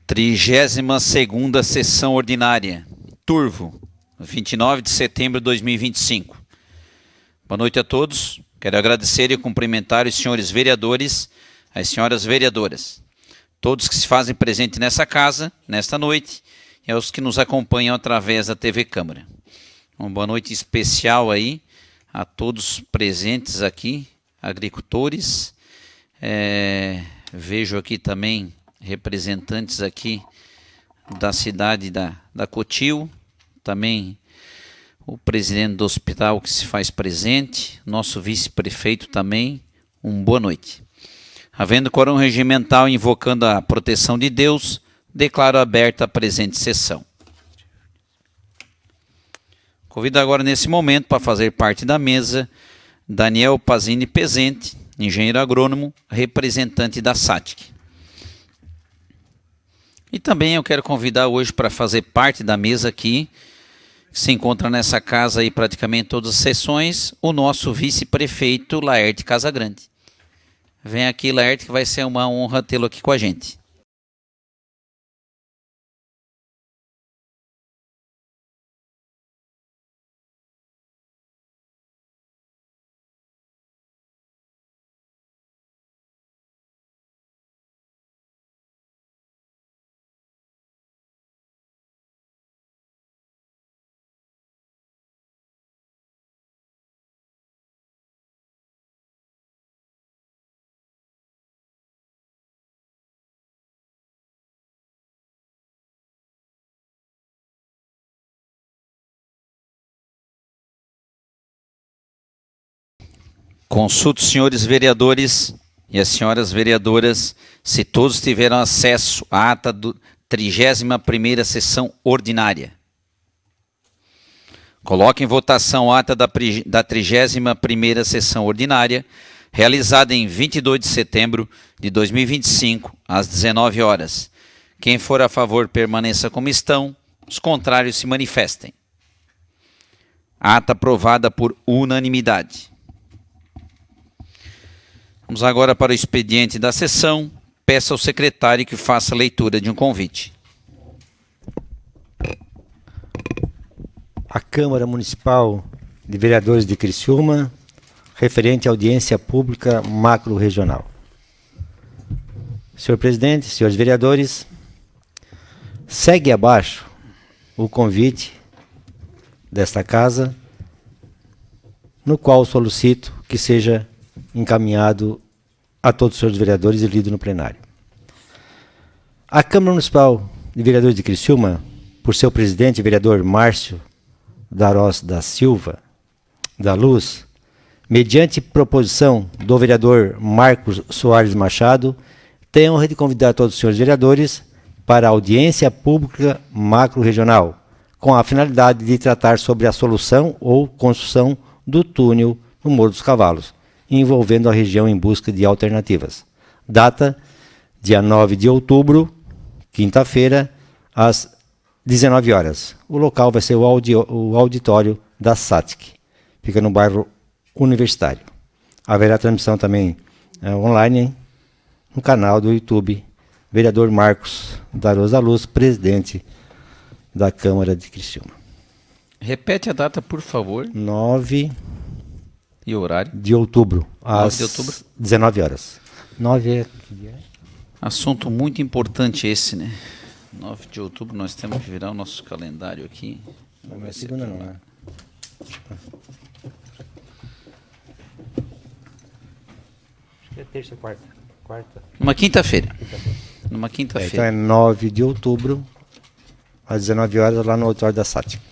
32ª sessão ordinária, Turvo, 29 de setembro de 2025. Boa noite a todos. Quero agradecer e cumprimentar os senhores vereadores, as senhoras vereadoras, todos que se fazem presente nessa casa, nesta noite, e aos que nos acompanham através da TV Câmara. Uma boa noite especial aí a todos presentes aqui, agricultores. Vejo aqui também representantes aqui da cidade da Cotil, também o presidente do hospital que se faz presente, nosso vice-prefeito também, boa noite. Havendo quórum regimental invocando a proteção de Deus, declaro aberta a presente sessão. Convido agora nesse momento para fazer parte da mesa Daniel Pazini Pezente, engenheiro agrônomo, representante da SATIC. E também eu quero convidar hoje para fazer parte da mesa aqui, que se encontra nessa casa aí praticamente todas as sessões, o nosso vice-prefeito Laerte Casagrande. Vem aqui, Laerte, que vai ser uma honra tê-lo aqui com a gente. Consulto os senhores vereadores e as senhoras vereadoras se todos tiveram acesso à ata da 31ª sessão ordinária. Coloco em votação a ata da 31ª sessão ordinária, realizada em 22 de setembro de 2025, às 19 horas. Quem for a favor permaneça como estão, os contrários se manifestem. Ata aprovada por unanimidade. Vamos agora para o expediente da sessão. Peço ao secretário que faça a leitura de um convite. A Câmara Municipal de Vereadores de Criciúma, referente à audiência pública macro-regional. Senhor presidente, senhores vereadores, segue abaixo o convite desta casa, no qual solicito que seja encaminhado a todos os senhores vereadores e lido no plenário. A Câmara Municipal de Vereadores de Criciúma, por seu presidente, vereador Márcio Darós da Silva, da Luz, mediante proposição do vereador Marcos Soares Machado, tem a honra de convidar todos os senhores vereadores para a audiência pública macro-regional, com a finalidade de tratar sobre a solução ou construção do túnel no Morro dos Cavalos, envolvendo a região em busca de alternativas. Data, dia 9 de outubro, quinta-feira, às 19 horas. O local vai ser o auditório da SATIC. Fica no bairro Universitário. Haverá transmissão também online no canal do YouTube. Vereador Marcos Darós da Luz, presidente da Câmara de Criciúma. Repete a data, por favor. 9 e o horário? De outubro, 9 às de outubro? 19 horas. 9 é... Assunto muito importante esse, né? 9 de outubro, nós temos que virar o nosso calendário aqui. Não é segunda não, né? Acho que é terça, quarta. Numa quinta-feira. Numa Então quinta-feira. é 9 de outubro, às 19 horas, lá no auditório da SATIC.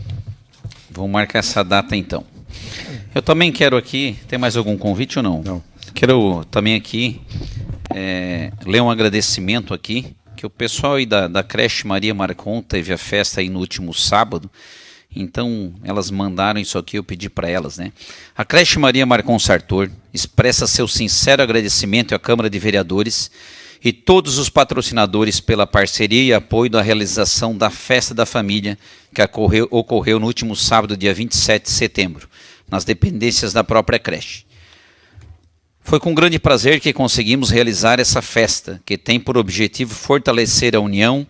Vamos marcar essa data então. Eu também quero aqui, tem mais algum convite ou não? Não. Quero também aqui ler um agradecimento aqui, que o pessoal aí da creche Maria Marcon teve a festa aí no último sábado, então elas mandaram isso aqui, eu pedi para elas, né? A creche Maria Marcon Sartor expressa seu sincero agradecimento à Câmara de Vereadores e todos os patrocinadores pela parceria e apoio da realização da Festa da Família, que ocorreu no último sábado, dia 27 de setembro, nas dependências da própria creche. Foi com grande prazer que conseguimos realizar essa festa, que tem por objetivo fortalecer a união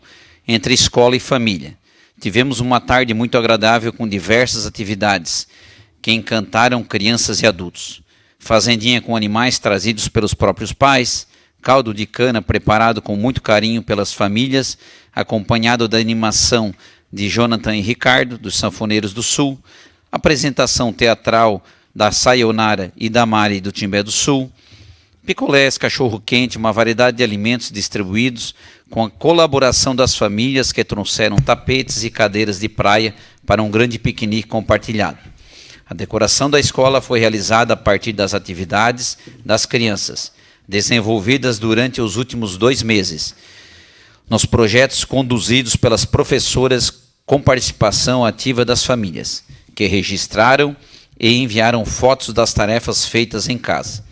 entre escola e família. Tivemos uma tarde muito agradável com diversas atividades que encantaram crianças e adultos. Fazendinha com animais trazidos pelos próprios pais, caldo de cana preparado com muito carinho pelas famílias, acompanhado da animação de Jonathan e Ricardo, dos Sanfoneiros do Sul, apresentação teatral da Sayonara e da Mari do Timbé do Sul, picolés, cachorro-quente, uma variedade de alimentos distribuídos com a colaboração das famílias que trouxeram tapetes e cadeiras de praia para um grande piquenique compartilhado. A decoração da escola foi realizada a partir das atividades das crianças, desenvolvidas durante os últimos 2 meses, nos projetos conduzidos pelas professoras com participação ativa das famílias, que registraram e enviaram fotos das tarefas feitas em casa.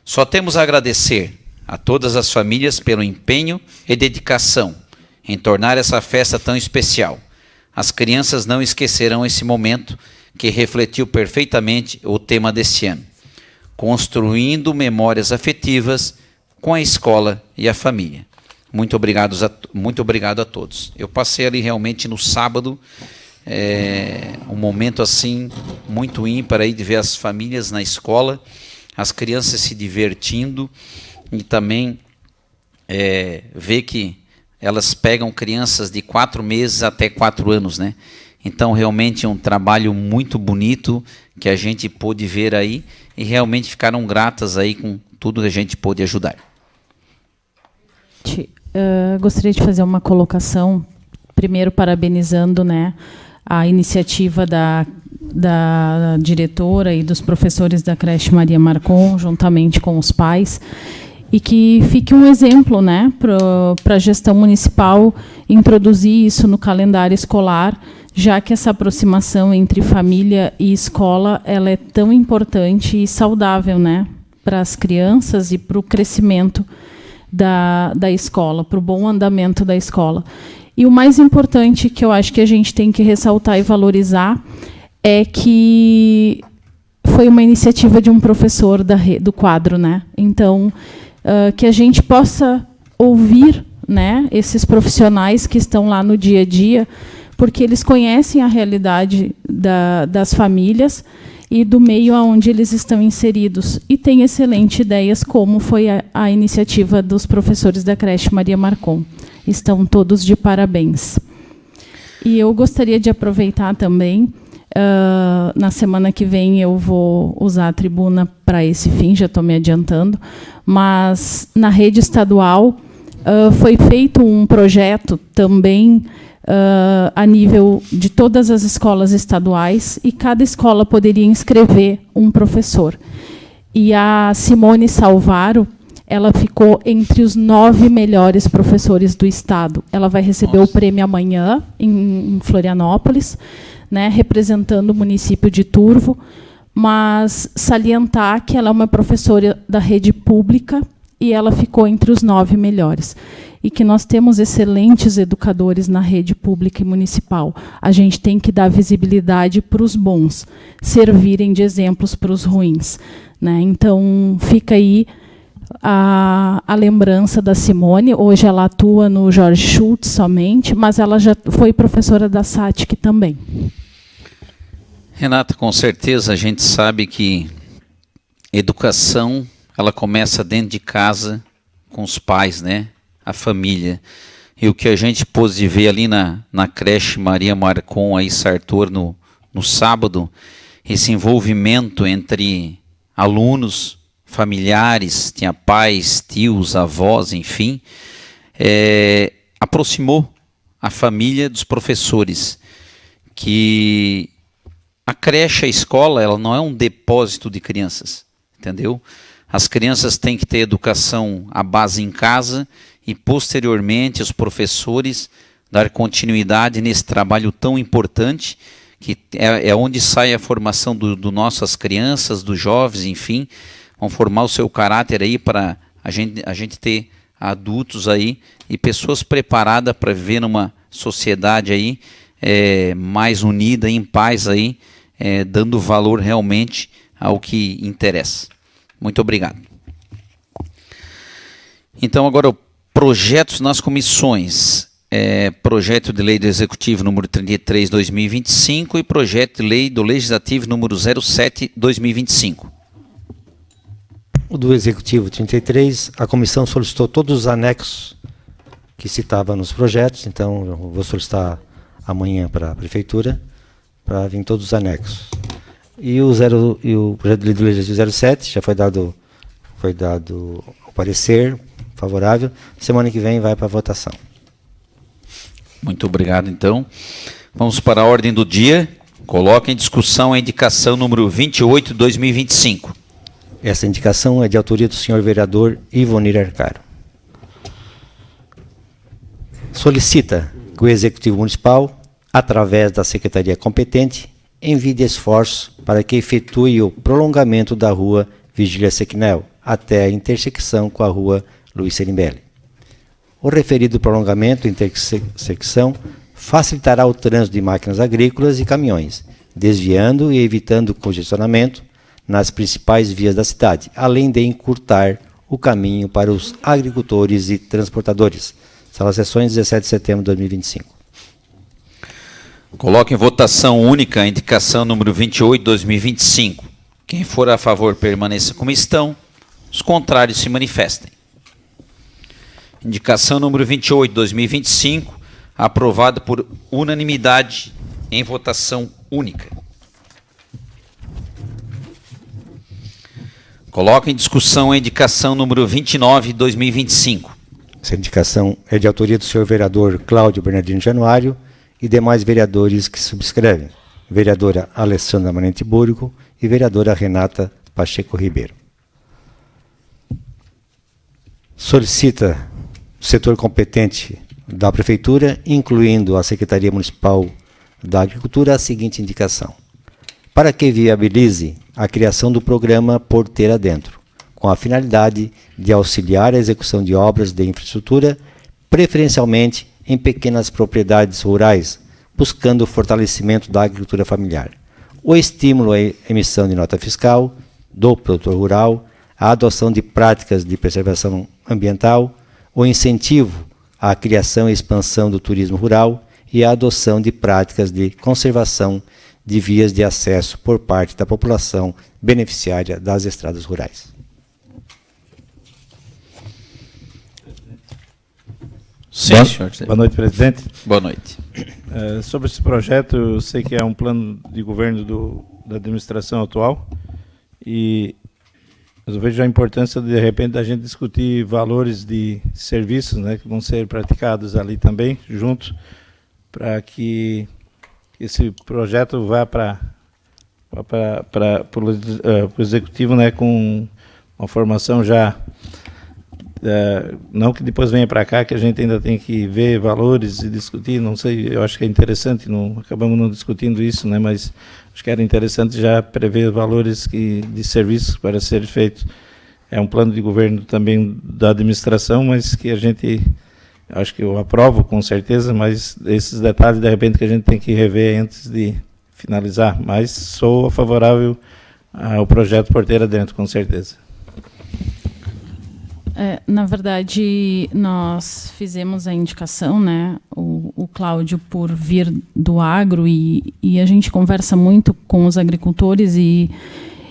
Só temos a agradecer a todas as famílias pelo empenho e dedicação em tornar essa festa tão especial. As crianças não esquecerão esse momento que refletiu perfeitamente o tema deste ano, construindo memórias afetivas com a escola e a família. Muito obrigado a todos. Eu passei ali realmente no sábado, um momento assim muito ímpar aí de ver as famílias na escola, as crianças se divertindo e também ver que elas pegam crianças de 4 meses até 4 anos, né? Então realmente é um trabalho muito bonito que a gente pôde ver aí e realmente ficaram gratas aí com tudo que a gente pôde ajudar. Gostaria de fazer uma colocação, primeiro parabenizando, né, a iniciativa da diretora e dos professores da creche Maria Marcon, juntamente com os pais, e que fique um exemplo, né, para a gestão municipal introduzir isso no calendário escolar, já que essa aproximação entre família e escola ela é tão importante e saudável, né, para as crianças e para o crescimento da escola, para o bom andamento da escola. E o mais importante que eu acho que a gente tem que ressaltar e valorizar é que foi uma iniciativa de um professor do quadro, né? Então, que a gente possa ouvir, né, esses profissionais que estão lá no dia a dia, porque eles conhecem a realidade das famílias e do meio onde eles estão inseridos. E têm excelentes ideias, como foi a iniciativa dos professores da creche Maria Marcon. Estão todos de parabéns. E eu gostaria de aproveitar também, na semana que vem eu vou usar a tribuna para esse fim, já estou me adiantando, mas na rede estadual foi feito um projeto também a nível de todas as escolas estaduais, e cada escola poderia inscrever um professor. E a Simone Salvaro, ela ficou entre os 9 melhores professores do estado. Ela vai receber o prêmio amanhã, em Florianópolis, né, representando o município de Turvo, mas salientar que ela é uma professora da rede pública e ela ficou entre os 9 melhores. E que nós temos excelentes educadores na rede pública e municipal. A gente tem que dar visibilidade para os bons, servirem de exemplos para os ruins, né? Então, fica aí a lembrança da Simone. Hoje ela atua no Jorge Schultz somente, mas ela já foi professora da SATIC também. Renata, com certeza a gente sabe que educação ela começa dentro de casa com os pais, né? A família. E o que a gente pôde ver ali na creche Maria Marcon, aí Sartor, no sábado, esse envolvimento entre alunos, familiares, tinha pais, tios, avós, enfim, aproximou a família dos professores, que a creche, a escola, ela não é um depósito de crianças, entendeu? As crianças têm que ter educação à base em casa e, posteriormente, os professores dar continuidade nesse trabalho tão importante, que é onde sai a formação do nossas crianças, dos jovens, enfim, vão formar o seu caráter aí para a gente ter adultos aí e pessoas preparadas para viver numa sociedade aí mais unida, em paz aí, dando valor realmente ao que interessa. Muito obrigado. Então, agora, projetos nas comissões. Projeto de lei do Executivo número 33/2025 e projeto de lei do Legislativo número 07/2025. O do Executivo 33, a comissão solicitou todos os anexos que citava nos projetos, então eu vou solicitar amanhã para a Prefeitura para vir todos os anexos. E o projeto de lei do Legislativo 07 já foi dado o parecer favorável. Semana que vem vai para a votação. Muito obrigado, então. Vamos para a ordem do dia. Coloca em discussão a indicação número 28/2025. Essa indicação é de autoria do senhor vereador Ivonir Arcaro. Solicita que o Executivo Municipal, através da Secretaria competente, envie esforços para que efetue o prolongamento da rua Vigília Sequinel até a intersecção com a rua Luiz Serimbelli. O referido prolongamento intersecção facilitará o trânsito de máquinas agrícolas e caminhões, desviando e evitando congestionamento nas principais vias da cidade, além de encurtar o caminho para os agricultores e transportadores. Sala Sessões, 17 de setembro de 2025. Coloque em votação única a indicação número 28/2025. Quem for a favor permaneça como estão, os contrários se manifestem. Indicação número 28/2025, aprovada por unanimidade em votação única. Coloca em discussão a indicação número 29/2025. Essa indicação é de autoria do senhor vereador Cláudio Bernardino Januário e demais vereadores que subscrevem. Vereadora Alessandra Manente Burgo e vereadora Renata Pacheco Ribeiro. Solicita o setor competente da Prefeitura, incluindo a Secretaria Municipal da Agricultura, a seguinte indicação: para que viabilize a criação do programa Porteira Dentro, com a finalidade de auxiliar a execução de obras de infraestrutura, preferencialmente em pequenas propriedades rurais, buscando o fortalecimento da agricultura familiar, o estímulo à emissão de nota fiscal do produtor rural, a adoção de práticas de preservação ambiental, o incentivo à criação e expansão do turismo rural e a adoção de práticas de conservação de vias de acesso por parte da população beneficiária das estradas rurais. Sim, senhor. Boa noite, presidente. Boa noite. Sobre esse projeto, eu sei que é um plano de governo da administração atual, mas eu vejo a importância, de repente, da gente discutir valores de serviços, né, que vão ser praticados ali também, juntos, para que esse projeto vá para o executivo, né, com uma formação já, não que depois venha para cá, que a gente ainda tem que ver valores e discutir, não sei, eu acho que é interessante, acabamos não discutindo isso, né, mas acho que era interessante já prever valores de serviços para ser feitos. É um plano de governo também da administração, mas que a gente, acho que eu aprovo com certeza, mas esses detalhes, de repente, que a gente tem que rever antes de finalizar. Mas sou favorável ao projeto Porteira Dentro, com certeza. Na verdade, nós fizemos a indicação, né, o Cláudio, por vir do agro, e a gente conversa muito com os agricultores e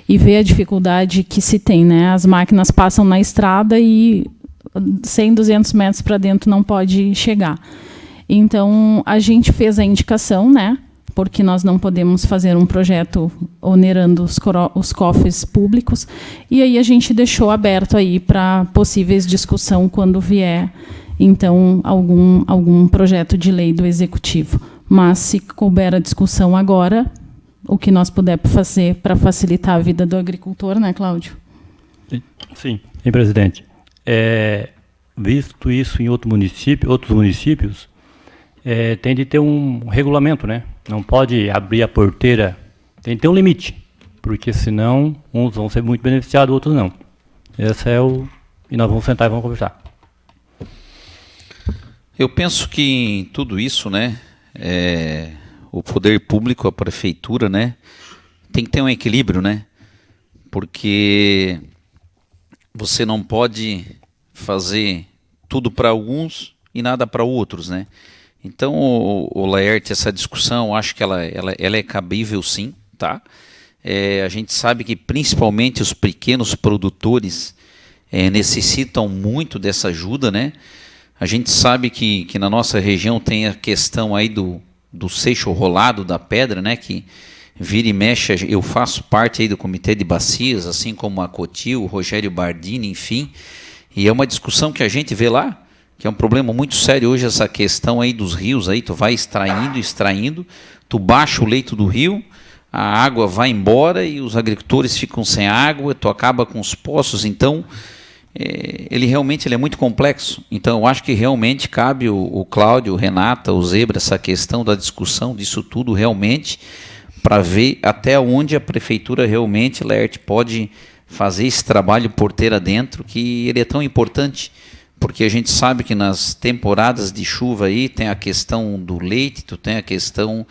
vê a dificuldade que se tem, né? As máquinas passam na estrada e 100, 200 metros para dentro não pode chegar. Então, a gente fez a indicação, né, porque nós não podemos fazer um projeto onerando os cofres públicos, e aí a gente deixou aberto aí para possíveis discussão quando vier, então, algum projeto de lei do Executivo. Mas, se couber a discussão agora, o que nós puder fazer para facilitar a vida do agricultor, né, Cláudio? Sim, presidente. Visto isso em outros municípios, tem de ter um regulamento, né? Não pode abrir a porteira, tem que ter um limite, porque senão uns vão ser muito beneficiados, outros não. E nós vamos sentar e vamos conversar. Eu penso que em tudo isso, né, o poder público, a prefeitura, né, tem que ter um equilíbrio, né, porque você não pode fazer tudo para alguns e nada para outros, né? Então, o Laerte, essa discussão, acho que ela é cabível sim, tá? A gente sabe que principalmente os pequenos produtores necessitam muito dessa ajuda, né? A gente sabe que na nossa região tem a questão aí do seixo rolado da pedra, né? Que vira e mexe, eu faço parte aí do comitê de bacias, assim como a Cotil, o Rogério Bardini, enfim. E é uma discussão que a gente vê lá, que é um problema muito sério hoje, essa questão aí dos rios, aí tu vai extraindo, tu baixa o leito do rio, a água vai embora e os agricultores ficam sem água, tu acaba com os poços, então ele realmente é muito complexo. Então eu acho que realmente cabe o Cláudio, o Renata, o Zebra, essa questão da discussão disso tudo realmente, para ver até onde a prefeitura realmente, Laerte, pode fazer esse trabalho porteira dentro, que ele é tão importante, porque a gente sabe que nas temporadas de chuva aí tem a questão do leite, tu tem a questão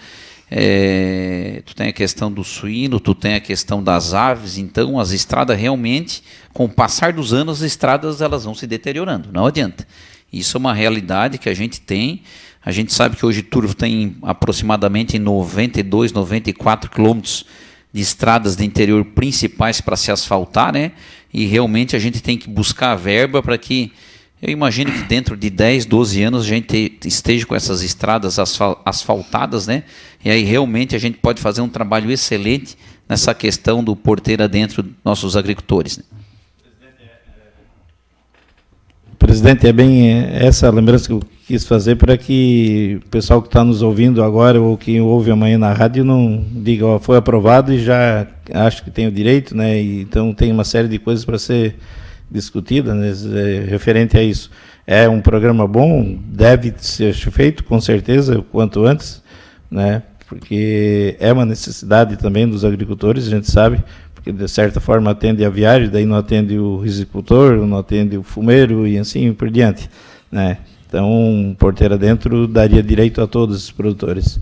do suíno, tu tem a questão das aves, então as estradas realmente, com o passar dos anos, as estradas elas vão se deteriorando, não adianta. Isso é uma realidade que a gente tem. A gente sabe que hoje Turvo tem aproximadamente 92, 94 quilômetros de estradas de interior principais para se asfaltar, né? E realmente a gente tem que buscar a verba para que, eu imagino que dentro de 10, 12 anos a gente esteja com essas estradas asfaltadas, né? E aí realmente a gente pode fazer um trabalho excelente nessa questão do porteira dentro dos nossos agricultores, né? Presidente, é bem essa lembrança que eu quis fazer para que o pessoal que está nos ouvindo agora ou que ouve amanhã na rádio não diga, ó, foi aprovado e já acho que tem o direito, né? E, então tem uma série de coisas para ser discutida, né, referente a isso. É um programa bom, deve ser feito com certeza o quanto antes, né? Porque é uma necessidade também dos agricultores, a gente sabe, porque de certa forma atende a viagem, daí não atende o risicultor, não atende o fumeiro e assim por diante, né? Então, porteira dentro daria direito a todos os produtores.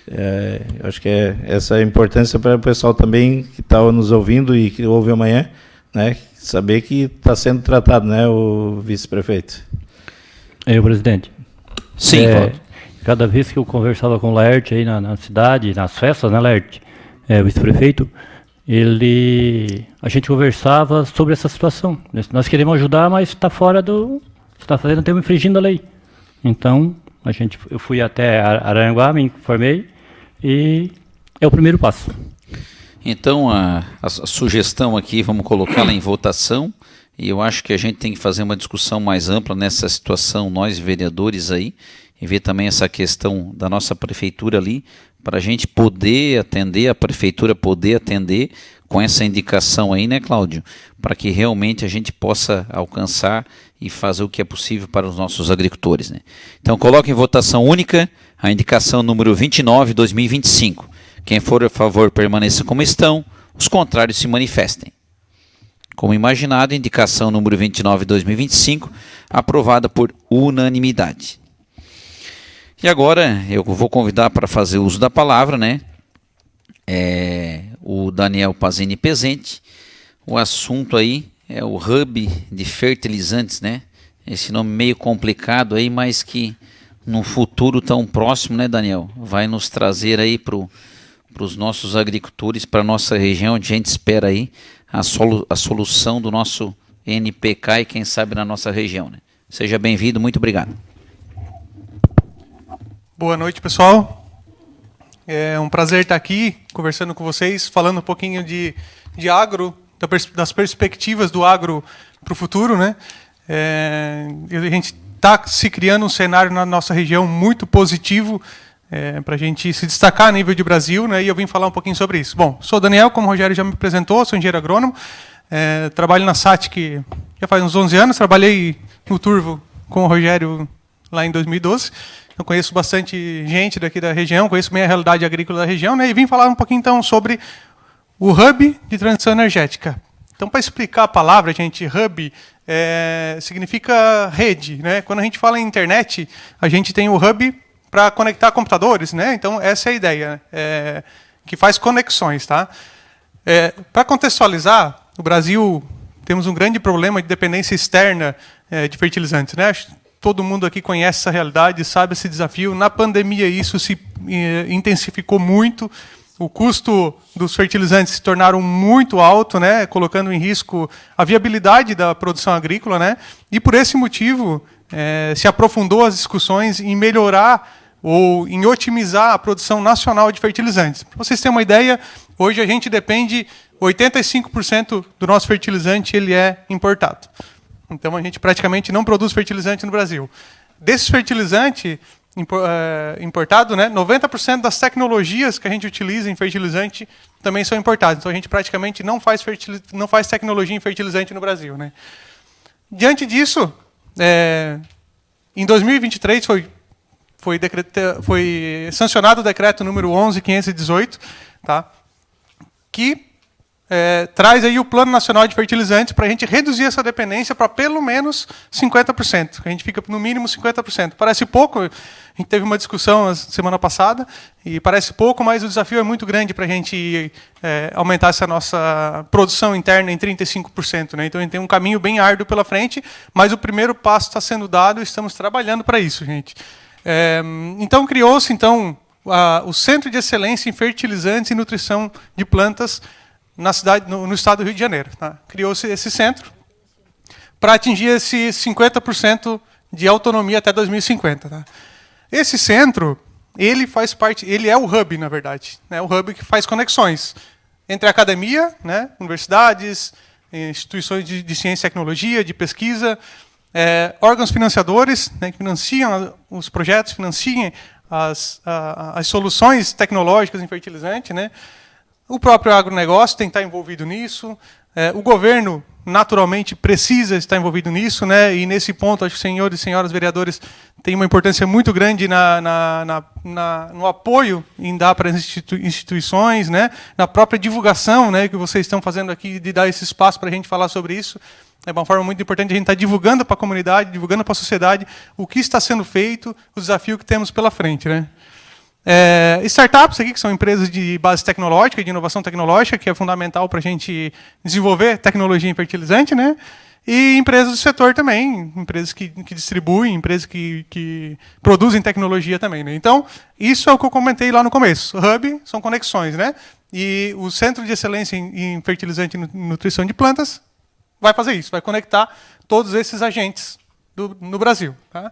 Eu acho que essa é a importância para o pessoal também que está nos ouvindo e que ouve amanhã, né? Saber que está sendo tratado, né, o vice-prefeito. Presidente. Sim, Cláudio. Cada vez que eu conversava com o Laerte aí na cidade, nas festas, né, Laerte, vice-prefeito, a gente conversava sobre essa situação. Nós queremos ajudar, mas está fora do... está fazendo, estamos infringindo a lei. Então, eu fui até Araranguá, me informei, e é o primeiro passo. Então, a sugestão aqui, vamos colocá-la em votação, e eu acho que a gente tem que fazer uma discussão mais ampla nessa situação, nós vereadores aí, e ver também essa questão da nossa prefeitura ali, para a gente poder atender, a prefeitura poder atender com essa indicação aí, né, Cláudio? Para que realmente a gente possa alcançar e fazer o que é possível para os nossos agricultores, né? Então, coloque em votação única a indicação número 29/2025. Quem for a favor permaneça como estão, os contrários se manifestem. Como imaginado, indicação número 29/2025, aprovada por unanimidade. E agora eu vou convidar para fazer uso da palavra, né? O Daniel Pazini Pezente. O assunto aí é o Hub de Fertilizantes, né? Esse nome meio complicado aí, mas que no futuro tão próximo, né, Daniel? Vai nos trazer aí para os nossos agricultores, para a nossa região, onde a gente espera aí a solução do nosso NPK e quem sabe na nossa região, né? Seja bem-vindo, muito obrigado. Boa noite, pessoal. É um prazer estar aqui conversando com vocês, falando um pouquinho de agro, das perspectivas do agro para o futuro, né? A gente está se criando um cenário na nossa região muito positivo para a gente se destacar a nível de Brasil, né? E eu vim falar um pouquinho sobre isso. Bom, sou o Daniel, como o Rogério já me apresentou, sou engenheiro agrônomo, trabalho na SATIC já faz uns 11 anos, trabalhei no Turvo com o Rogério lá em 2012. Eu conheço bastante gente daqui da região, conheço bem a realidade agrícola da região, né? E vim falar um pouquinho então sobre o Hub de transição energética. Então, para explicar a palavra, gente, Hub significa rede, né? Quando a gente fala em internet, a gente tem o Hub para conectar computadores, né? Então, essa é a ideia, que faz conexões, tá? Para contextualizar, o Brasil temos um grande problema de dependência externa de fertilizantes, né? Acho que todo mundo aqui conhece essa realidade, sabe esse desafio. Na pandemia isso se intensificou muito. O custo dos fertilizantes se tornaram muito alto, né? Colocando em risco a viabilidade da produção agrícola, né? E por esse motivo se aprofundou as discussões em melhorar ou em otimizar a produção nacional de fertilizantes. Para vocês terem uma ideia, hoje a gente depende, 85% do nosso fertilizante ele é importado. Então a gente praticamente não produz fertilizante no Brasil. Desse fertilizante importado, né, 90% das tecnologias que a gente utiliza em fertilizante também são importadas. Então a gente praticamente não faz tecnologia em fertilizante no Brasil, né? Diante disso, em 2023 foi sancionado o decreto número 11.518, tá? Que traz aí o Plano Nacional de Fertilizantes para a gente reduzir essa dependência para pelo menos 50%. A gente fica no mínimo 50%. Parece pouco, a gente teve uma discussão na semana passada, e parece pouco, mas o desafio é muito grande para a gente aumentar essa nossa produção interna em 35%. Né? Então a gente tem um caminho bem árduo pela frente, mas o primeiro passo está sendo dado e estamos trabalhando para isso, gente. Então criou-se o Centro de Excelência em Fertilizantes e Nutrição de Plantas no estado do Rio de Janeiro. Tá? Criou-se esse centro para atingir esse 50% de autonomia até 2050. Tá? Esse centro, ele é o hub, na verdade, né? O hub que faz conexões entre a academia, né? Universidades, instituições de ciência e tecnologia, de pesquisa, órgãos financiadores, né, que financiam os projetos, financiam as soluções tecnológicas em fertilizante, né? O próprio agronegócio tem que estar envolvido nisso. O governo, naturalmente, precisa estar envolvido nisso, né? E, nesse ponto, acho que senhores e senhoras vereadores têm uma importância muito grande no apoio em dar para as instituições, né? Na própria divulgação, né, que vocês estão fazendo aqui, de dar esse espaço para a gente falar sobre isso. É uma forma muito importante a gente estar divulgando para a comunidade, divulgando para a sociedade o que está sendo feito, o desafio que temos pela frente, né? Startups aqui, que são empresas de base tecnológica, de inovação tecnológica, que é fundamental para a gente desenvolver tecnologia em fertilizante, né? E empresas do setor também, empresas que distribuem, empresas que produzem tecnologia também, né? Então, isso é o que eu comentei lá no começo. O Hub são conexões, né? E o Centro de Excelência em Fertilizante e Nutrição de Plantas vai fazer isso, vai conectar todos esses agentes no Brasil. Tá?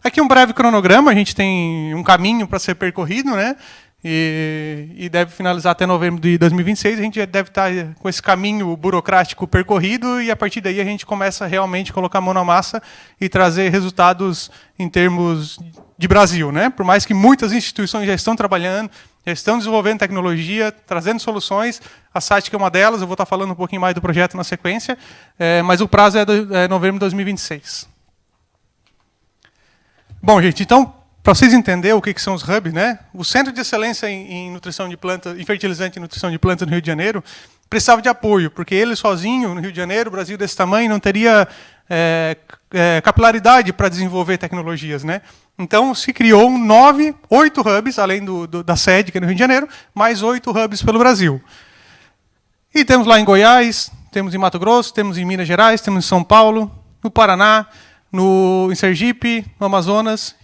Aqui um breve cronograma, a gente tem um caminho para ser percorrido, né? E deve finalizar até novembro de 2026, a gente deve estar com esse caminho burocrático percorrido, e a partir daí a gente começa a realmente colocar a mão na massa e trazer resultados em termos de Brasil, né? Por mais que muitas instituições já estão trabalhando, já estão desenvolvendo tecnologia, trazendo soluções, a SATIC é uma delas, eu vou estar falando um pouquinho mais do projeto na sequência, mas o prazo é novembro de 2026. Bom, gente, então, para vocês entenderem o que são os hubs, né? O Centro de Excelência em Nutrição de Plantas, em Fertilizante e Nutrição de Plantas no Rio de Janeiro precisava de apoio, porque ele sozinho, no Rio de Janeiro, Brasil desse tamanho, não teria capilaridade para desenvolver tecnologias, né? Então, se criou 8 hubs, além da sede, que é no Rio de Janeiro, mais 8 hubs pelo Brasil. E temos lá em Goiás, temos em Mato Grosso, temos em Minas Gerais, temos em São Paulo, no Paraná, em Sergipe, no Amazonas,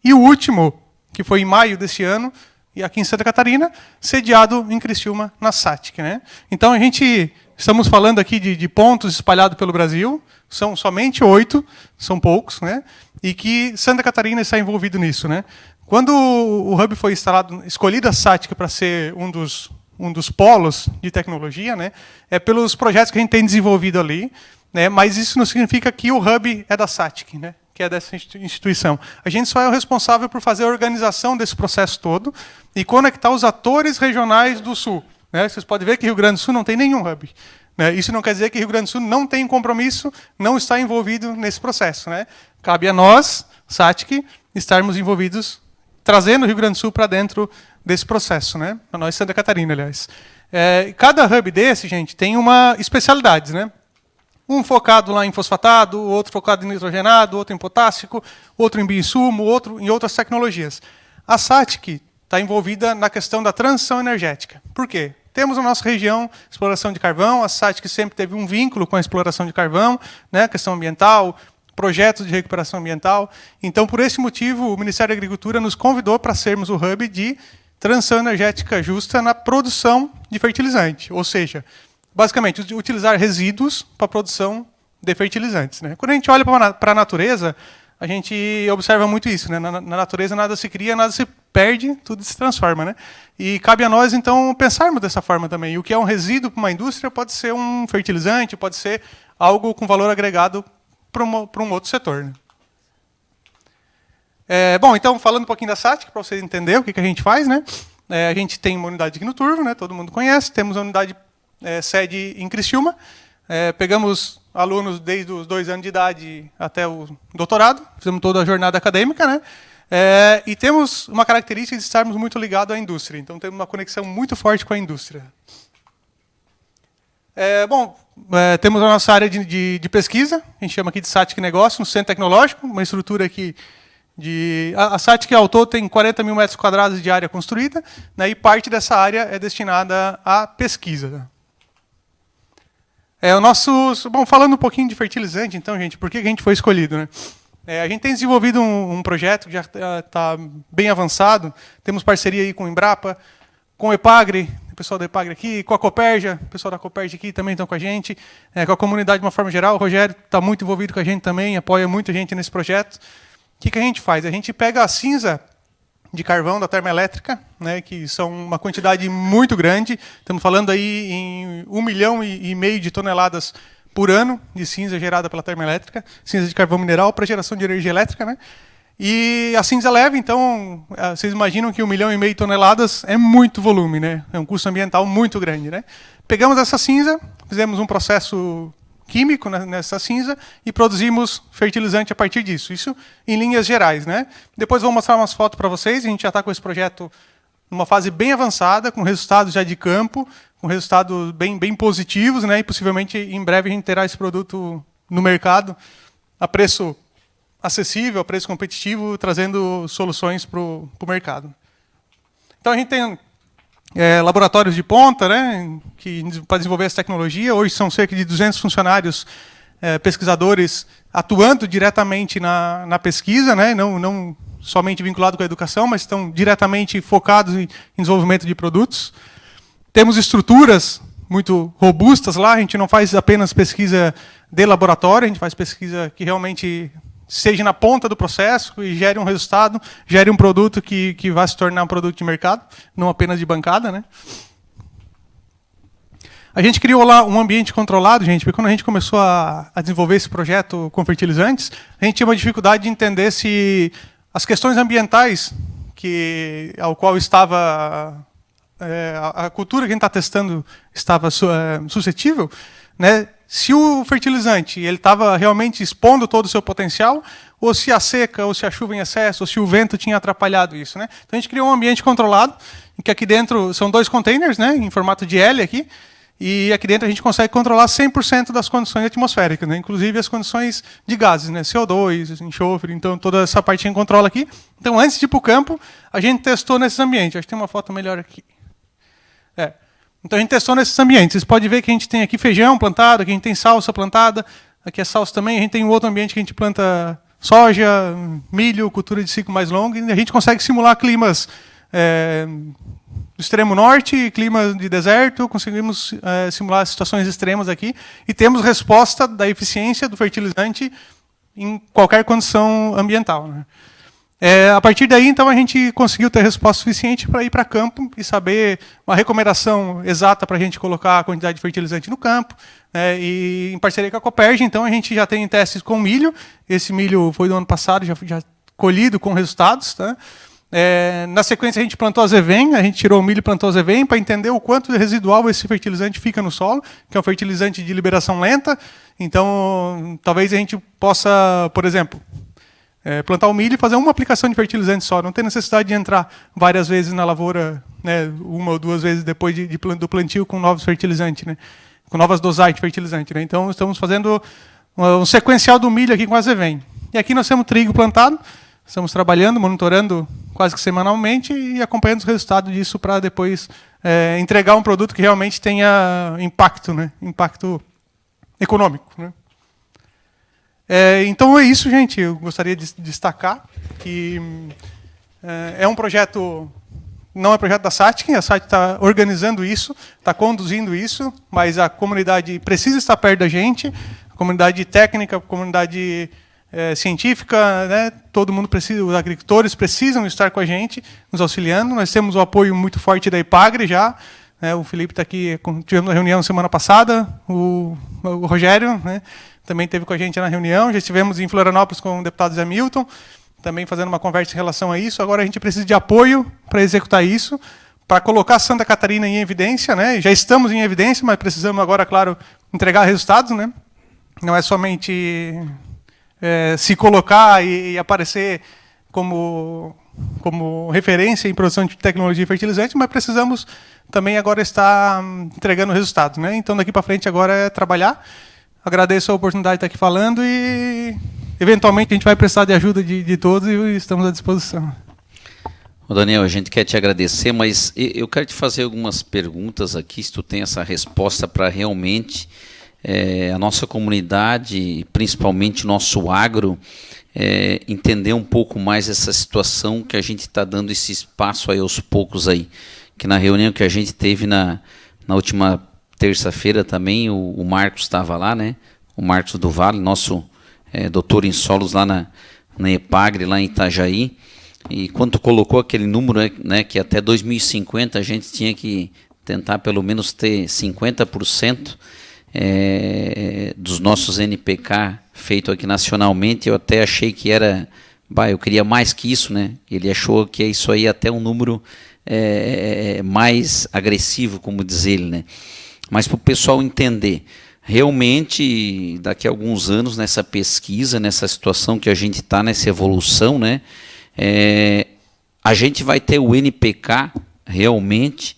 e o último, que foi em maio desse ano, e aqui em Santa Catarina, sediado em Criciúma, na SATIC, né? Então, estamos falando aqui de pontos espalhados pelo Brasil, são somente 8, são poucos, né? E que Santa Catarina está envolvido nisso, né? Quando o hub foi escolhido a SATIC para ser um dos polos de tecnologia, né? É pelos projetos que a gente tem desenvolvido ali, né? Mas isso não significa que o hub é da SATIC, né? Que é dessa instituição. A gente só é o responsável por fazer a organização desse processo todo e conectar os atores regionais do Sul. Né? Vocês podem ver que Rio Grande do Sul não tem nenhum hub. Né? Isso não quer dizer que Rio Grande do Sul não tem compromisso, não está envolvido nesse processo. Né? Cabe a nós, SATIC, estarmos envolvidos, trazendo o Rio Grande do Sul para dentro desse processo. Né? Para nós, Santa Catarina, aliás. Cada hub desse, gente, tem uma especialidade, né? Um focado lá em fosfatado, outro focado em nitrogenado, outro em potássico, outro em bioinsumo, outro em outras tecnologias. A SATIC está envolvida na questão da transição energética. Por quê? Temos na nossa região exploração de carvão, a SATIC sempre teve um vínculo com a exploração de carvão, né, questão ambiental, projetos de recuperação ambiental. Então, por esse motivo, o Ministério da Agricultura nos convidou para sermos o hub de transição energética justa na produção de fertilizante, ou seja, basicamente, utilizar resíduos para a produção de fertilizantes, né? Quando a gente olha para a natureza, a gente observa muito isso, né? Na natureza nada se cria, nada se perde, tudo se transforma, né? E cabe a nós, então, pensarmos dessa forma também. E o que é um resíduo para uma indústria pode ser um fertilizante, pode ser algo com valor agregado para um outro setor, né? Bom, então, falando um pouquinho da SATIC, para vocês entenderem o que a gente faz, né? A gente tem uma unidade aqui no Turvo, né? Todo mundo conhece. Temos uma unidade sede em Criciúma. Pegamos alunos desde os 2 anos de idade até o doutorado. Fizemos toda a jornada acadêmica, né? E temos uma característica de estarmos muito ligados à indústria. Então, temos uma conexão muito forte com a indústria. Temos a nossa área de pesquisa. A gente chama aqui de SATIC Negócio, um centro tecnológico, uma estrutura aqui a SATIC ao todo tem 40 mil metros quadrados de área construída, né, e parte dessa área é destinada à pesquisa. Falando um pouquinho de fertilizante, então, gente, por que a gente foi escolhido, né? A gente tem desenvolvido um projeto que já está bem avançado. Temos parceria aí com o Embrapa, com o Epagre, o pessoal do Epagre aqui, com a Copérgia, o pessoal da Copérgia aqui também estão com a gente, com a comunidade de uma forma geral. O Rogério está muito envolvido com a gente também, apoia muito a gente nesse projeto. O que a gente faz? A gente pega a cinza de carvão da termoelétrica, né, que são uma quantidade muito grande. Estamos falando aí em 1,5 milhão de toneladas por ano de cinza gerada pela termoelétrica, cinza de carvão mineral para geração de energia elétrica, né? E a cinza leve, então, vocês imaginam que 1,5 milhão de toneladas é muito volume, né? É um custo ambiental muito grande, né? Pegamos essa cinza, fizemos um processo químico nessa cinza e produzimos fertilizante a partir disso. Isso em linhas gerais, né? Depois vou mostrar umas fotos para vocês. A gente já está com esse projeto numa fase bem avançada, com resultados já de campo, com resultados bem positivos, né? E possivelmente em breve a gente terá esse produto no mercado a preço acessível, a preço competitivo, trazendo soluções para o mercado. Então a gente tem laboratórios de ponta, né, para desenvolver essa tecnologia. Hoje são cerca de 200 funcionários, pesquisadores, atuando diretamente na pesquisa, né, não somente vinculados com a educação, mas estão diretamente focados em desenvolvimento de produtos. Temos estruturas muito robustas lá, a gente não faz apenas pesquisa de laboratório, a gente faz pesquisa que realmente seja na ponta do processo e gere um resultado, gere um produto que vai se tornar um produto de mercado, não apenas de bancada, né? A gente criou lá um ambiente controlado, gente, porque quando a gente começou a desenvolver esse projeto com fertilizantes, a gente tinha uma dificuldade de entender se as questões ambientais ao qual estava a cultura que a gente está testando estava suscetível, né? Se o fertilizante ele estava realmente expondo todo o seu potencial, ou se a seca, ou se a chuva em excesso, ou se o vento tinha atrapalhado isso, né? Então a gente criou um ambiente controlado, em que aqui dentro são 2 containers, né, em formato de L aqui, e aqui dentro a gente consegue controlar 100% das condições atmosféricas, né, inclusive as condições de gases, né, CO2, enxofre, então toda essa parte a gente controla aqui. Então antes de ir para o campo, a gente testou nesses ambientes. Acho que tem uma foto melhor aqui. Então a gente testou nesses ambientes. Vocês podem ver que a gente tem aqui feijão plantado, aqui a gente tem salsa plantada, aqui é salsa também. A gente tem um outro ambiente que a gente planta soja, milho, cultura de ciclo mais longo. E a gente consegue simular climas do extremo norte, climas de deserto. Conseguimos simular situações extremas aqui. E temos resposta da eficiência do fertilizante em qualquer condição ambiental, né? A partir daí, então, a gente conseguiu ter resposta suficiente para ir para campo e saber uma recomendação exata para a gente colocar a quantidade de fertilizante no campo, né, e em parceria com a Copérgia, então, a gente já tem testes com milho. Esse milho foi do ano passado, já colhido com resultados. Tá? Na sequência, a gente plantou azevém, a gente tirou o milho e plantou azevém para entender o quanto residual esse fertilizante fica no solo, que é um fertilizante de liberação lenta. Então, talvez a gente possa, por exemplo, plantar o milho e fazer uma aplicação de fertilizante só. Não tem necessidade de entrar várias vezes na lavoura, né, 1 ou 2 vezes depois do plantio com novos fertilizantes, né, com novas dosagens de fertilizante. Né. Então, estamos fazendo um sequencial do milho aqui com azevém. E aqui nós temos trigo plantado. Estamos trabalhando, monitorando quase que semanalmente e acompanhando os resultados disso para depois entregar um produto que realmente tenha impacto, né, impacto econômico, né. Então é isso, gente. Eu gostaria de destacar que é um projeto, não é projeto da SATIC, a SATIC está organizando isso, está conduzindo isso, mas a comunidade precisa estar perto da gente, a comunidade técnica, a comunidade científica, né? Todo mundo precisa, os agricultores precisam estar com a gente, nos auxiliando. Nós temos o apoio muito forte da IPAGRE já, né? O Felipe está aqui, tivemos uma reunião semana passada, o Rogério, né? Também esteve com a gente na reunião, já estivemos em Florianópolis com o deputado Zé Milton, também fazendo uma conversa em relação a isso. Agora a gente precisa de apoio para executar isso, para colocar Santa Catarina em evidência, né? Já estamos em evidência, mas precisamos agora, claro, entregar resultados, né? Não é somente se colocar e aparecer como referência em produção de tecnologia e fertilizante, mas precisamos também agora estar entregando resultados, né? Então, daqui para frente, agora é trabalhar. Agradeço a oportunidade de estar aqui falando e, eventualmente, a gente vai precisar de ajuda de todos e estamos à disposição. Daniel, a gente quer te agradecer, mas eu quero te fazer algumas perguntas aqui, se tu tem essa resposta para realmente a nossa comunidade, principalmente o nosso agro, entender um pouco mais essa situação que a gente está dando esse espaço aí aos poucos aí. Que na reunião que a gente teve na última terça-feira também, o Marcos estava lá, né? O Marcos do Vale, nosso doutor em solos lá na EPAGRE, lá em Itajaí. E quando tu colocou aquele número, né, que até 2050 a gente tinha que tentar pelo menos ter 50% dos nossos NPK feito aqui nacionalmente, eu até achei que era... eu queria mais que isso, né? Ele achou que isso aí até um número mais agressivo, como diz ele, né? Mas para o pessoal entender, realmente, daqui a alguns anos, nessa pesquisa, nessa situação que a gente está, nessa evolução, né? A gente vai ter o NPK realmente,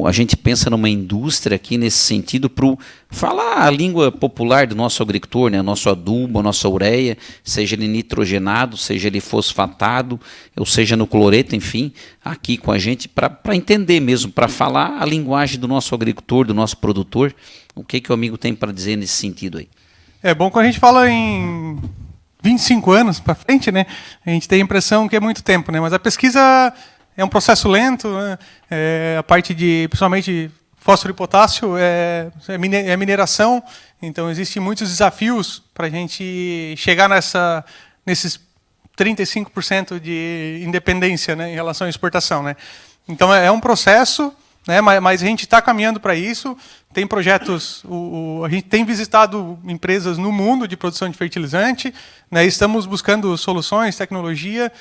a gente pensa numa indústria aqui nesse sentido para falar a língua popular do nosso agricultor, né? Nosso adubo, a nossa ureia, seja ele nitrogenado, seja ele fosfatado, ou seja no cloreto, enfim, aqui com a gente, para entender mesmo, para falar a linguagem do nosso agricultor, do nosso produtor. O que o amigo tem para dizer nesse sentido aí? É bom quando a gente fala em 25 anos para frente, né? A gente tem a impressão que é muito tempo, né? Mas a pesquisa é um processo lento, né? A parte de, principalmente, fósforo e potássio é mineração, então existem muitos desafios para a gente chegar nesses 35% de independência, né, em relação à exportação, né? Então é um processo, né, mas a gente está caminhando para isso. Tem projetos, a gente tem visitado empresas no mundo de produção de fertilizante, né, estamos buscando soluções, tecnologia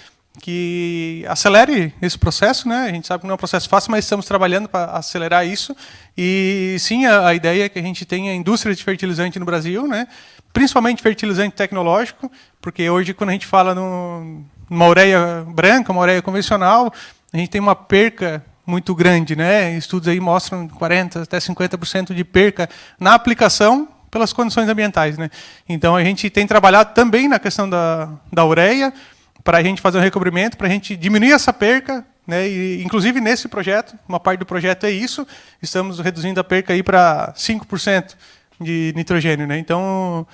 que acelere esse processo, né? A gente sabe que não é um processo fácil, mas estamos trabalhando para acelerar isso. E sim, a ideia é que a gente tenha indústria de fertilizante no Brasil, né? Principalmente fertilizante tecnológico, porque hoje, quando a gente fala numa ureia branca, uma ureia convencional, a gente tem uma perca muito grande, né? Estudos aí mostram 40% até 50% de perca na aplicação pelas condições ambientais, né? Então a gente tem trabalhado também na questão da ureia, para a gente fazer um recobrimento, para a gente diminuir essa perca, né? E, inclusive nesse projeto, uma parte do projeto é isso, estamos reduzindo a perca aí para 5% de nitrogênio, né? Então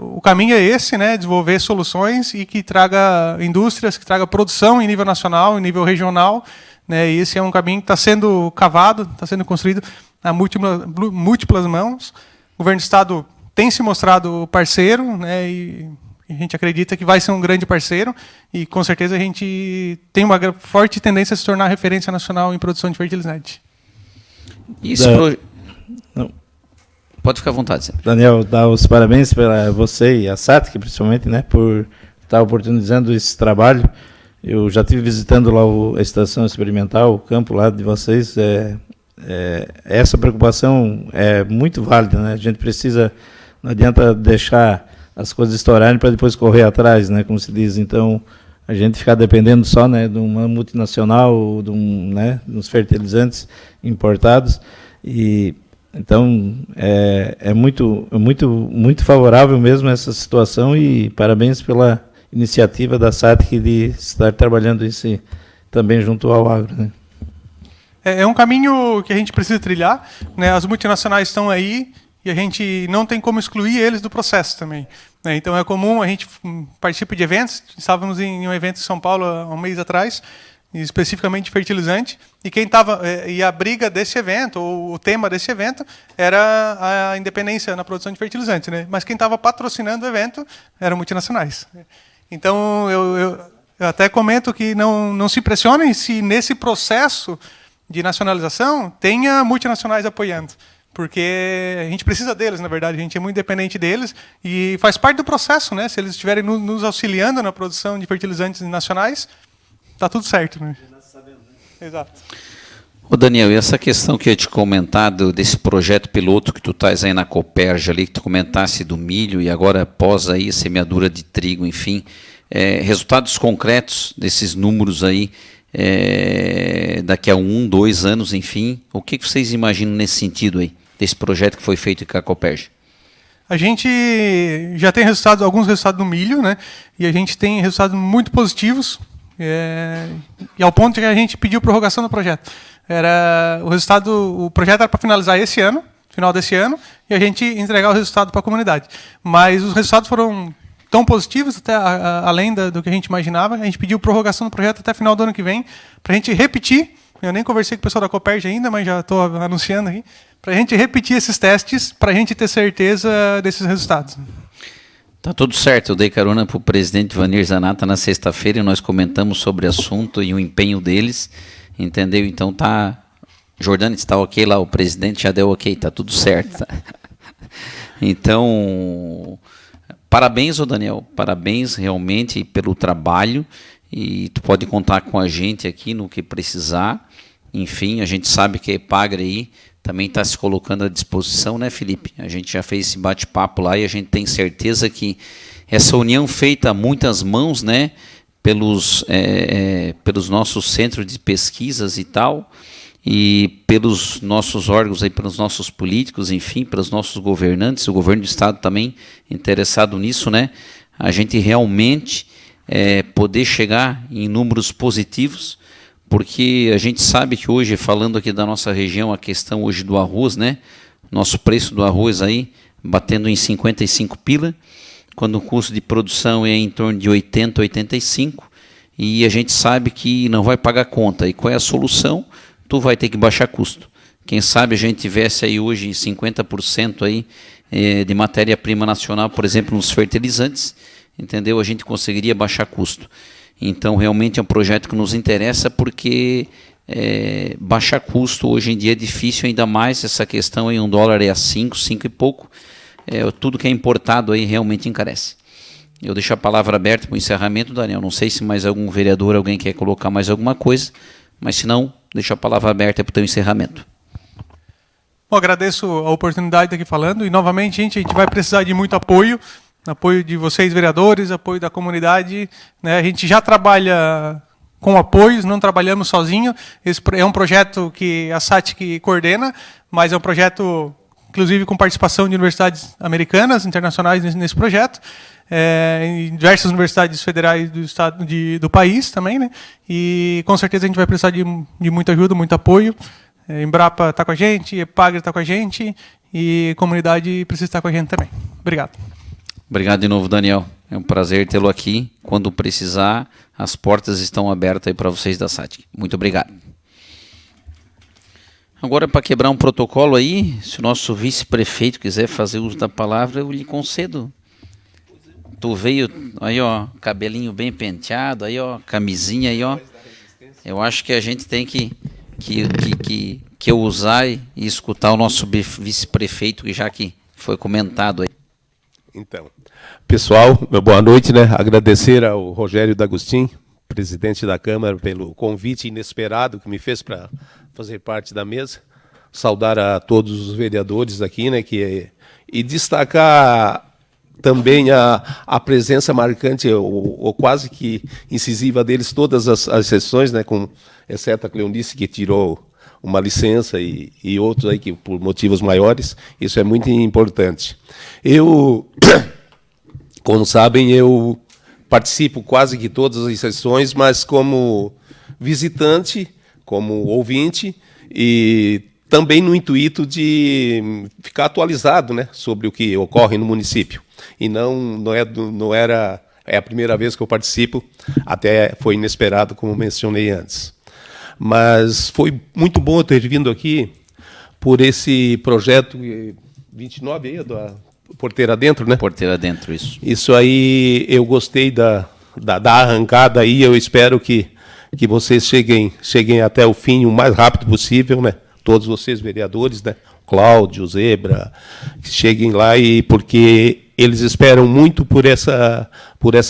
o caminho é esse, né? Desenvolver soluções e que traga indústrias, que traga produção em nível nacional, em nível regional, né? E esse é um caminho que está sendo cavado, está sendo construído a múltiplas mãos. O governo do estado tem se mostrado parceiro, né? E a gente acredita que vai ser um grande parceiro e, com certeza, a gente tem uma forte tendência a se tornar referência nacional em produção de fertilizante. Pode ficar à vontade, sempre. Daniel, dá os parabéns para você e a SATIC, principalmente, né, por estar oportunizando esse trabalho. Eu já estive visitando lá a estação experimental, o campo lá de vocês. Essa preocupação é muito válida, né? A gente precisa, não adianta deixar as coisas estourarem para depois correr atrás, né, como se diz. Então, a gente ficar dependendo só, né, de uma multinacional, dos fertilizantes importados. E então é muito favorável mesmo essa situação e parabéns pela iniciativa da SATIC de estar trabalhando isso também junto ao agro, né? É um caminho que a gente precisa trilhar, né? As multinacionais estão aí, e a gente não tem como excluir eles do processo também. né? Então é comum, a gente participa de eventos, estávamos em um evento em São Paulo há um mês atrás, especificamente fertilizante, e quem estava e a briga desse evento, ou o tema desse evento, era a independência na produção de fertilizantes, né? Mas quem estava patrocinando o evento eram multinacionais. Então eu até comento que não se impressionem se nesse processo de nacionalização tenha multinacionais apoiando, porque a gente precisa deles, na verdade, a gente é muito dependente deles e faz parte do processo, né? Se eles estiverem nos auxiliando na produção de fertilizantes nacionais, tá tudo certo, né? Exato. Ô Daniel, e essa questão que eu ia te comentar desse projeto piloto que tu estás aí na Copperj ali, que tu comentasse do milho e agora após aí a semeadura de trigo, enfim, resultados concretos desses números aí, daqui a 1, 2 anos, enfim, o que vocês imaginam nesse sentido aí, desse projeto que foi feito com a Copperj? A gente já tem alguns resultados do milho, né? E a gente tem resultados muito positivos, e ao ponto de que a gente pediu prorrogação do projeto. O projeto era para finalizar esse ano, final desse ano, e a gente entregar o resultado para a comunidade. Mas os resultados foram tão positivos, até além do que a gente imaginava. A gente pediu prorrogação do projeto até final do ano que vem, para a gente repetir. Eu nem conversei com o pessoal da Copperj ainda, mas já estou anunciando aqui, para a gente repetir esses testes, para a gente ter certeza desses resultados. Tá tudo certo, eu dei carona para o presidente Vanir Zanata na sexta-feira e nós comentamos sobre o assunto e o empenho deles, entendeu? Então tá, Jordânia, está ok lá, o presidente já deu ok, tá tudo certo. Então, parabéns, ô Daniel, parabéns realmente pelo trabalho e tu pode contar com a gente aqui no que precisar. Enfim, a gente sabe que a Epagre aí também está se colocando à disposição, né, Felipe? A gente já fez esse bate-papo lá e a gente tem certeza que essa união feita a muitas mãos, né, pelos nossos centros de pesquisas e tal, e pelos nossos órgãos, aí, pelos nossos políticos, enfim, pelos nossos governantes, o governo do Estado também interessado nisso, né, a gente realmente poder chegar em números positivos, porque a gente sabe que hoje, falando aqui da nossa região, a questão hoje do arroz, né? Nosso preço do arroz aí batendo em 55 pila, quando o custo de produção é em torno de 80, 85, e a gente sabe que não vai pagar conta. E qual é a solução? Tu vai ter que baixar custo. Quem sabe a gente tivesse aí hoje 50% aí, de matéria-prima nacional, por exemplo, nos fertilizantes, entendeu? A gente conseguiria baixar custo. Então, realmente é um projeto que nos interessa porque baixar custo hoje em dia é difícil, ainda mais essa questão aí, $1 é a 5 e pouco. Tudo que é importado aí realmente encarece. Eu deixo a palavra aberta para o encerramento, Daniel. Não sei se mais algum vereador, alguém quer colocar mais alguma coisa, mas se não, deixo a palavra aberta para o teu encerramento. Bom, agradeço a oportunidade de estar aqui falando e, novamente, a gente vai precisar de muito apoio de vocês, vereadores, apoio da comunidade, né? A gente já trabalha com apoios, não trabalhamos sozinho. Esse é um projeto que a SATIC coordena, mas é um projeto, inclusive, com participação de universidades americanas, internacionais nesse projeto, em diversas universidades federais do estado do país também, né? E com certeza a gente vai precisar de muita ajuda, muito apoio. Embrapa está com a gente, Epagre está com a gente e a comunidade precisa estar com a gente também. Obrigado. Obrigado de novo, Daniel. É um prazer tê-lo aqui. Quando precisar, as portas estão abertas aí para vocês da SATIC. Muito obrigado. Agora, para quebrar um protocolo aí, se o nosso vice-prefeito quiser fazer uso da palavra, eu lhe concedo. Tu veio, aí ó, cabelinho bem penteado, aí ó, camisinha aí ó. Eu acho que a gente tem que usar e escutar o nosso vice-prefeito, já que foi comentado aí. Então, pessoal, boa noite, né? Agradecer ao Rogério D'Agostin, presidente da Câmara, pelo convite inesperado que me fez para fazer parte da mesa. Saudar a todos os vereadores aqui, né? E destacar também a presença marcante, ou quase que incisiva deles, todas as sessões, né? Exceto a Cleonice, que tirou uma licença e outros aí que por motivos maiores. Isso é muito importante. Como sabem, eu participo quase que todas as sessões, mas como visitante, como ouvinte e também no intuito de ficar atualizado, né, sobre o que ocorre no município. e não era a primeira vez que eu participo, até foi inesperado, como mencionei antes. Mas foi muito bom eu ter vindo aqui por esse projeto 29 aí, da Porteira Dentro, né? Porteira Dentro, isso. Isso aí, eu gostei da arrancada aí, eu espero que vocês cheguem até o fim o mais rápido possível, né? Todos vocês, vereadores, né? Cláudio, Zebra, que cheguem lá, porque eles esperam muito por essa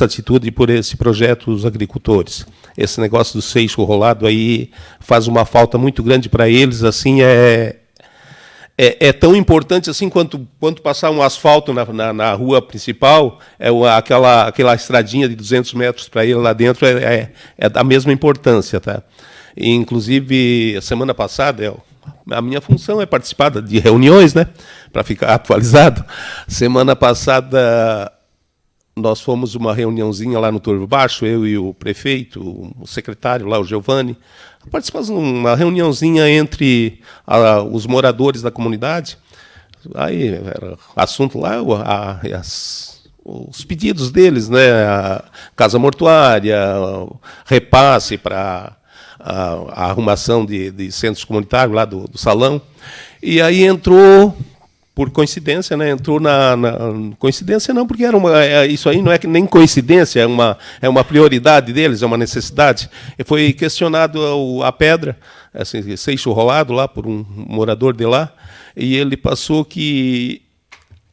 atitude e por esse projeto dos agricultores. Esse negócio do seixo rolado aí faz uma falta muito grande para eles, assim, é tão importante assim quanto passar um asfalto na rua principal, aquela estradinha de 200 metros para ele lá dentro é da mesma importância. Tá? E, inclusive, a semana passada, a minha função é participar de reuniões, né, para ficar atualizado. Semana passada, nós fomos uma reuniãozinha lá no Turvo Baixo, eu e o prefeito, o secretário lá, o Giovanni, participamos de uma reuniãozinha entre os moradores da comunidade. Aí, era assunto lá, os pedidos deles, né, a casa mortuária, repasse para a arrumação de centros comunitários lá do salão. E aí entrou, por coincidência, né, entrou coincidência não, porque isso aí não é nem coincidência, é uma prioridade deles, é uma necessidade. E foi questionado a pedra, assim, seixo rolado lá por um morador de lá, e ele passou que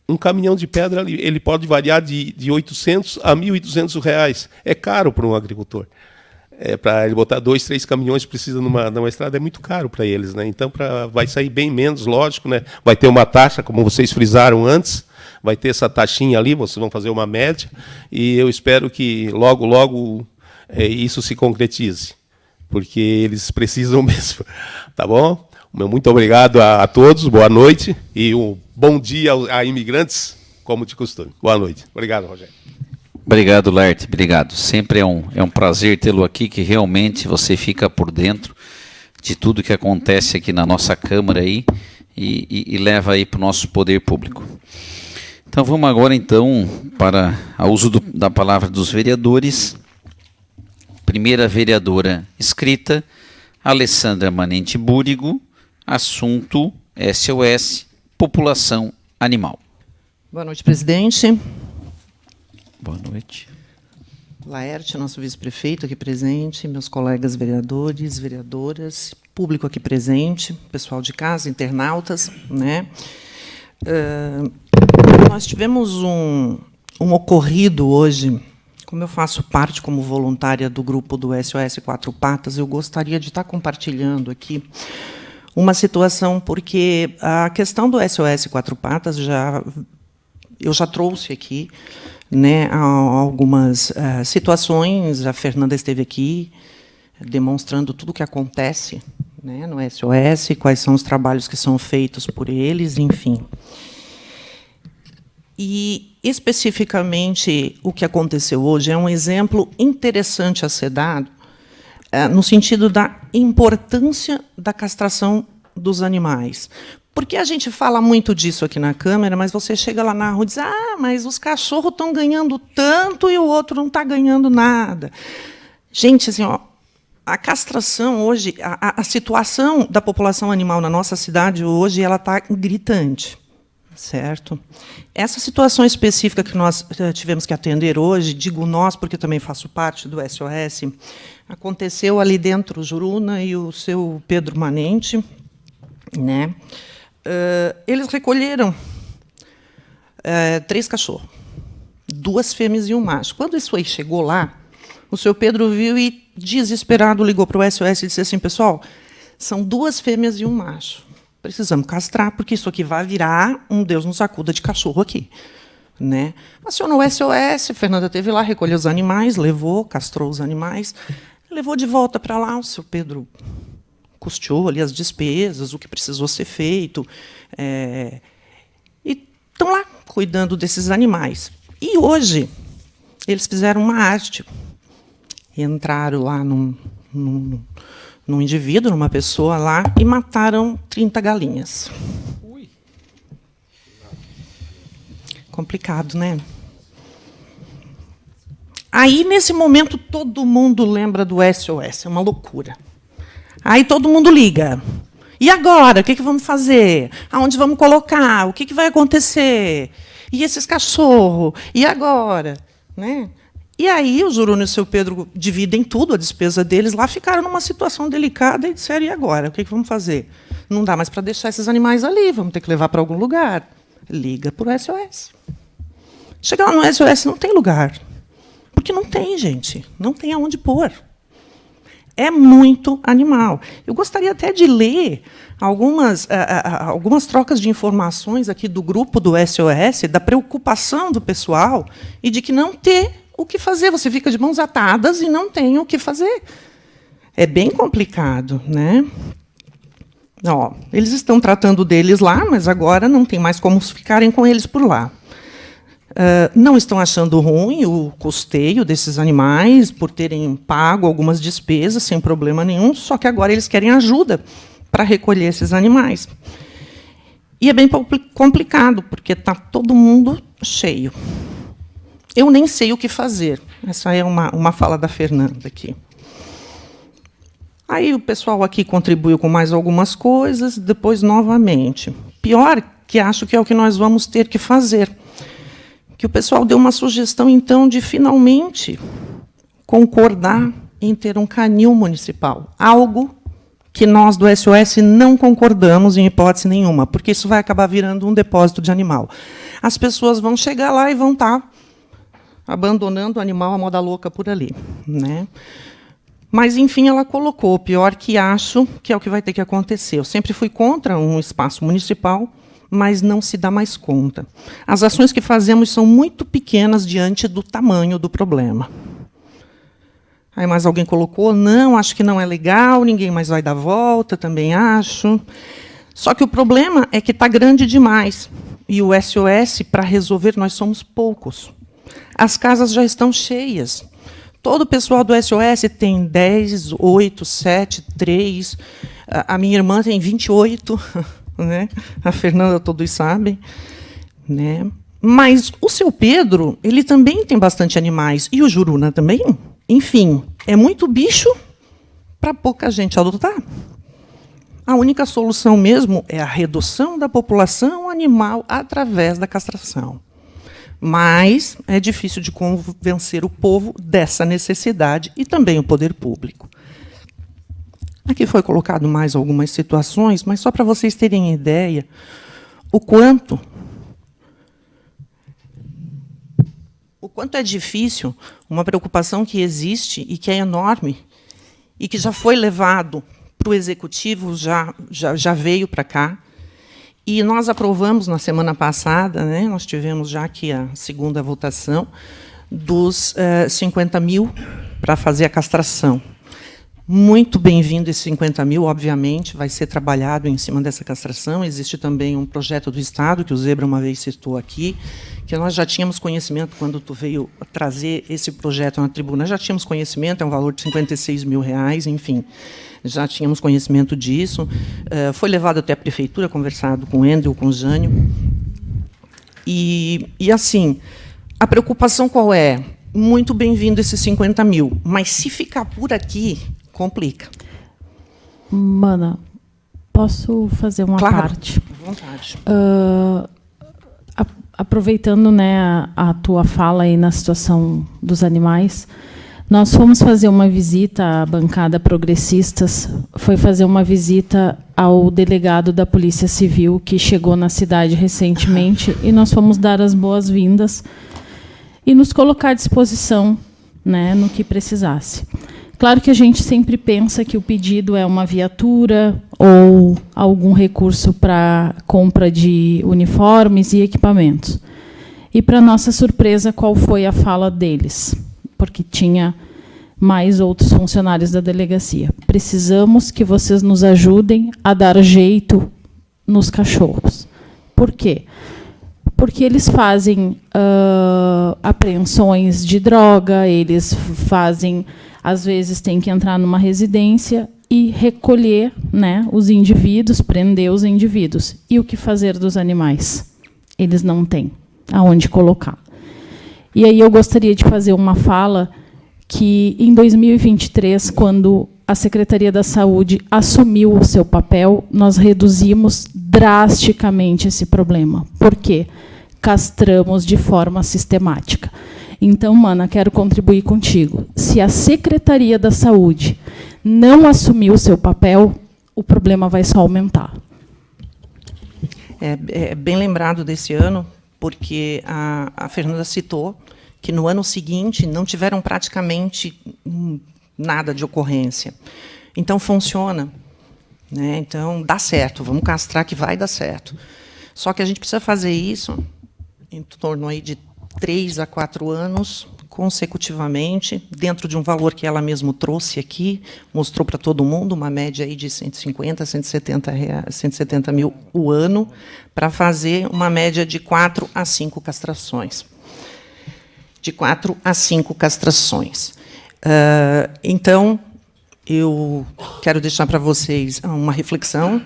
um caminhão de pedra ele pode variar de 800 a 1.200 reais. É caro para um agricultor. Para ele botar 2, 3 caminhões precisa numa estrada, é muito caro para eles, né? Então vai sair bem menos, lógico, né? Vai ter uma taxa, como vocês frisaram antes, vai ter essa taxinha ali, vocês vão fazer uma média, e eu espero que logo, logo isso se concretize, porque eles precisam mesmo, tá bom? Muito obrigado a todos, boa noite, e um bom dia a imigrantes, como de costume. Boa noite. Obrigado, Rogério. Obrigado, Laerte, obrigado. Sempre é um prazer tê-lo aqui, que realmente você fica por dentro de tudo que acontece aqui na nossa Câmara aí e leva aí para o nosso poder público. Então vamos agora então para o uso da palavra dos vereadores. Primeira vereadora inscrita, Alessandra Manente Búrigo, assunto SOS, população animal. Boa noite, presidente. Boa noite. Laerte, nosso vice-prefeito aqui presente, meus colegas vereadores, vereadoras, público aqui presente, pessoal de casa, internautas, né? Nós tivemos um ocorrido hoje. Como eu faço parte como voluntária do grupo do SOS Quatro Patas, eu gostaria de estar compartilhando aqui uma situação, porque a questão do SOS Quatro Patas eu já trouxe aqui, né, algumas situações. A Fernanda esteve aqui demonstrando tudo o que acontece, né, no SOS, quais são os trabalhos que são feitos por eles, enfim. E, especificamente, o que aconteceu hoje é um exemplo interessante a ser dado, no sentido da importância da castração dos animais. Porque a gente fala muito disso aqui na Câmara, mas você chega lá na rua e diz: mas os cachorros estão ganhando tanto e o outro não está ganhando nada. Gente, assim, a castração hoje, a situação da população animal na nossa cidade hoje, ela está gritante, certo? Essa situação específica que nós tivemos que atender hoje, digo nós porque também faço parte do SOS, aconteceu ali dentro, o Juruna e o seu Pedro Manente, né? Eles recolheram 3 cachorros, 2 fêmeas e um macho. Quando isso aí chegou lá, o seu Pedro viu e, desesperado, ligou para o SOS e disse assim: pessoal, são 2 fêmeas e um macho. Precisamos castrar, porque isso aqui vai virar um Deus nos acuda de cachorro aqui. Né? Acionou o SOS, a Fernanda teve lá, recolheu os animais, levou, castrou os animais, levou de volta para lá. O seu Pedro custeou ali as despesas, o que precisou ser feito, e estão lá cuidando desses animais. E hoje eles fizeram uma arte, entraram lá num indivíduo, numa pessoa lá, e mataram 30 galinhas. complicado, né? Aí, nesse momento, todo mundo lembra do SOS, é uma loucura. Aí todo mundo liga. E agora? O que vamos fazer? Aonde vamos colocar? O que vai acontecer? E esses cachorros? E agora? Né? E aí o Juruna e o seu Pedro dividem tudo, a despesa deles, lá ficaram numa situação delicada e disseram, e agora? O que vamos fazer? Não dá mais para deixar esses animais ali, vamos ter que levar para algum lugar. Liga para o SOS. Chega lá no SOS, não tem lugar. Porque não tem, gente. Não tem aonde pôr. É muito animal. Eu gostaria até de ler algumas trocas de informações aqui do grupo do SOS, da preocupação do pessoal e de que não ter o que fazer. Você fica de mãos atadas e não tem o que fazer. É bem complicado, né? Ó, eles estão tratando deles lá, mas agora não tem mais como ficarem com eles por lá. Não estão achando ruim o custeio desses animais, por terem pago algumas despesas, sem problema nenhum, só que agora eles querem ajuda para recolher esses animais. E é bem complicado, porque está todo mundo cheio. Eu nem sei o que fazer. Essa é uma fala da Fernanda aqui. Aí o pessoal aqui contribuiu com mais algumas coisas, depois novamente. Pior, que acho que é o que nós vamos ter que fazer. Que o pessoal deu uma sugestão, então, de finalmente concordar em ter um canil municipal. Algo que nós do SOS não concordamos em hipótese nenhuma, porque isso vai acabar virando um depósito de animal. As pessoas vão chegar lá e vão estar abandonando o animal à moda louca por ali, né? Mas, enfim, ela colocou o pior que acho que é o que vai ter que acontecer. Eu sempre fui contra um espaço municipal, mas não se dá mais conta. As ações que fazemos são muito pequenas diante do tamanho do problema. Aí mais alguém colocou, não, acho que não é legal, ninguém mais vai dar volta, também acho. Só que o problema é que está grande demais. E o SOS, para resolver, nós somos poucos. As casas já estão cheias. Todo o pessoal do SOS tem 10, 8, 7, 3. A minha irmã tem 28. Né? A Fernanda, todos sabem. Né? Mas o seu Pedro, ele também tem bastante animais. E o Juruna também. Enfim, é muito bicho para pouca gente adotar. A única solução mesmo é a redução da população animal através da castração. Mas é difícil de convencer o povo dessa necessidade e também o poder público. Aqui foi colocado mais algumas situações, mas só para vocês terem ideia o quanto é difícil, uma preocupação que existe e que é enorme, e que já foi levado para o Executivo, já veio para cá. E nós aprovamos, na semana passada, né, nós tivemos já aqui a segunda votação, dos 50 mil para fazer a castração. Muito bem-vindo esses 50 mil, obviamente, vai ser trabalhado em cima dessa castração. Existe também um projeto do Estado, que o Zebra uma vez citou aqui, que nós já tínhamos conhecimento, quando tu veio trazer esse projeto na tribuna, já tínhamos conhecimento, é um valor de R$56 mil, enfim, já tínhamos conhecimento disso. Foi levado até a prefeitura, conversado com o Endel, com o Jânio. E assim, a preocupação qual é? Muito bem-vindo esses 50 mil, mas se ficar por aqui, complica. Mana, posso fazer uma parte? À vontade. Aproveitando, né, a tua fala aí na situação dos animais, nós fomos fazer uma visita à bancada Progressistas, foi fazer uma visita ao delegado da Polícia Civil, que chegou na cidade recentemente, e nós fomos dar as boas-vindas e nos colocar à disposição, né, no que precisasse. Claro que a gente sempre pensa que o pedido é uma viatura ou algum recurso para compra de uniformes e equipamentos. E, para nossa surpresa, qual foi a fala deles? Porque tinha mais outros funcionários da delegacia. Precisamos que vocês nos ajudem a dar jeito nos cachorros. Por quê? Porque eles fazem apreensões de droga, eles fazem... Às vezes tem que entrar numa residência e recolher, né, os indivíduos, prender os indivíduos. E o que fazer dos animais? Eles não têm. aonde colocar. E aí eu gostaria de fazer uma fala que, em 2023, quando a Secretaria da Saúde assumiu o seu papel, nós reduzimos drasticamente esse problema. Por quê? Castramos de forma sistemática. Então, Mana, quero contribuir contigo. Se a Secretaria da Saúde não assumir o seu papel, o problema vai só aumentar. É bem lembrado desse ano, porque a Fernanda citou que no ano seguinte não tiveram praticamente nada de ocorrência. Então, funciona. Né? Então, dá certo, vamos castrar que vai dar certo. Só que a gente precisa fazer isso em torno aí de 3 a 4 anos, consecutivamente, dentro de um valor que ela mesma trouxe aqui, mostrou para todo mundo, uma média aí de 150 a 170 mil o ano, para fazer uma média de 4 a 5 castrações. De 4 a 5 castrações. Então, eu quero deixar para vocês uma reflexão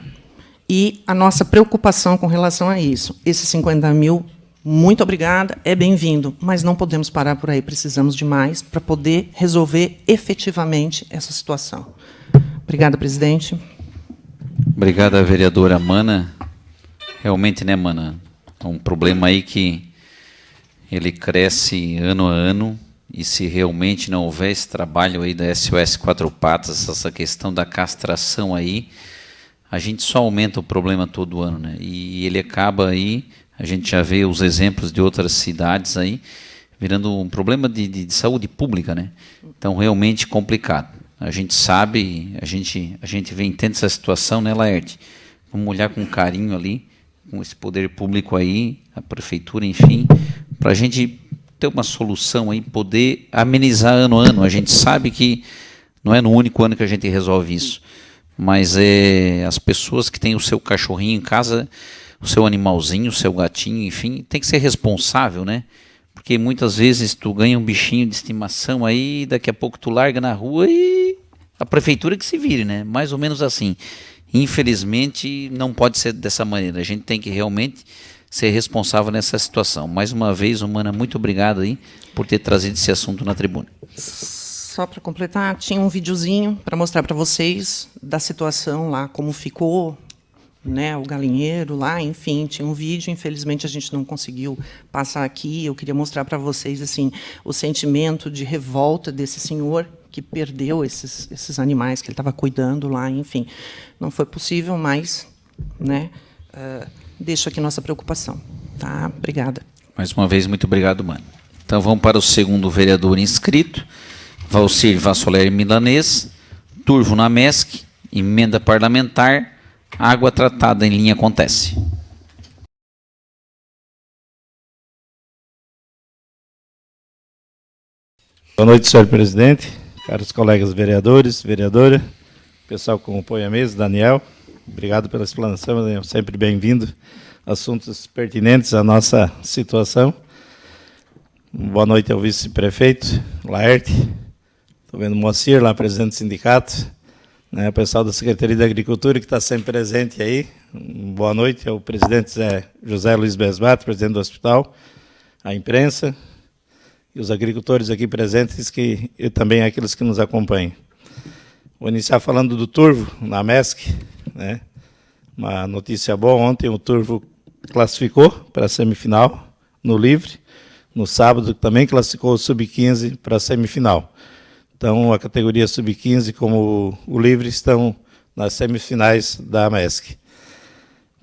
e a nossa preocupação com relação a isso. Esses 50 mil, muito obrigada, é bem-vindo, mas não podemos parar por aí, precisamos de mais para poder resolver efetivamente essa situação. Obrigada, presidente. Obrigada, vereadora Mana. Realmente, né, Mana, é um problema aí que ele cresce ano a ano, e se realmente não houver esse trabalho aí da SOS Quatro Patas, essa questão da castração aí, a gente só aumenta o problema todo ano, né? E ele acaba aí, a gente já vê os exemplos de outras cidades aí, virando um problema de saúde pública, né? Então, realmente complicado. A gente sabe, a gente vem tendo essa situação, né, Laerte? Vamos olhar com carinho ali, com esse poder público aí, a prefeitura, enfim, para a gente ter uma solução aí, poder amenizar ano a ano. A gente sabe que não é no único ano que a gente resolve isso, mas as pessoas que têm o seu cachorrinho em casa, o seu animalzinho, o seu gatinho, enfim, tem que ser responsável, né? Porque muitas vezes tu ganha um bichinho de estimação aí, daqui a pouco tu larga na rua e a prefeitura que se vire, né? Mais ou menos assim. Infelizmente, não pode ser dessa maneira. A gente tem que realmente ser responsável nessa situação. Mais uma vez, Mana, muito obrigado aí por ter trazido esse assunto na tribuna. Só para completar, tinha um videozinho para mostrar para vocês da situação lá, como ficou, né, o galinheiro lá, enfim, tinha um vídeo, infelizmente a gente não conseguiu passar aqui. Eu queria mostrar para vocês assim o sentimento de revolta desse senhor que perdeu esses animais que ele estava cuidando lá, enfim. Não foi possível, mas, né, deixo aqui nossa preocupação. Tá? Obrigada. Mais uma vez, muito obrigado, Mana. Então vamos para o segundo vereador inscrito, Valcir Vassoler Milanês, Turvo na MESC, emenda parlamentar, água tratada em linha acontece. Boa noite, senhor presidente, caros colegas vereadores, vereadora, pessoal que compõe a mesa, Daniel, obrigado pela explanação, Daniel, sempre bem-vindo. Assuntos pertinentes à nossa situação. Boa noite ao vice-prefeito, Laerte. Estou vendo o Moacir lá, presidente do sindicato. Né, o pessoal da Secretaria da Agricultura que está sempre presente aí. Boa noite ao presidente José Luiz Besbato, presidente do hospital, a imprensa e os agricultores aqui presentes e também aqueles que nos acompanham. Vou iniciar falando do Turvo, na MESC. Né, uma notícia boa, ontem o Turvo classificou para a semifinal no livre, no sábado também classificou o Sub-15 para a semifinal. Então, a categoria Sub-15 como o livre estão nas semifinais da MESC.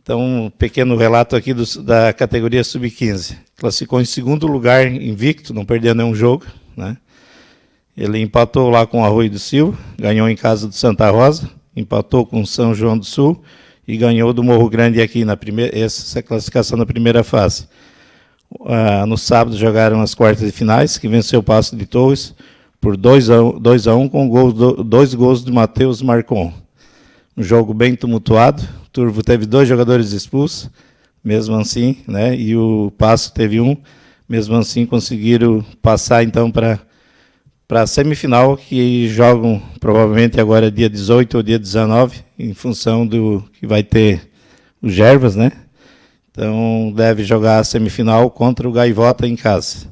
Então, um pequeno relato aqui da categoria Sub-15. Classificou em segundo lugar, invicto, não perdeu nenhum jogo. Né? Ele empatou lá com o Arroio do Silva, ganhou em casa do Santa Rosa, empatou com São João do Sul e ganhou do Morro Grande aqui, essa classificação na primeira fase. No sábado jogaram as quartas de finais, que venceu o Passo de Torres por 2-1 com dois gols de Matheus Marcon. Um jogo bem tumultuado, o Turvo teve 2 jogadores expulsos, mesmo assim, né, e o Passo teve 1, mesmo assim conseguiram passar então para a semifinal, que jogam provavelmente agora dia 18 ou dia 19, em função do que vai ter o Gervas, né? Então deve jogar a semifinal contra o Gaivota em casa.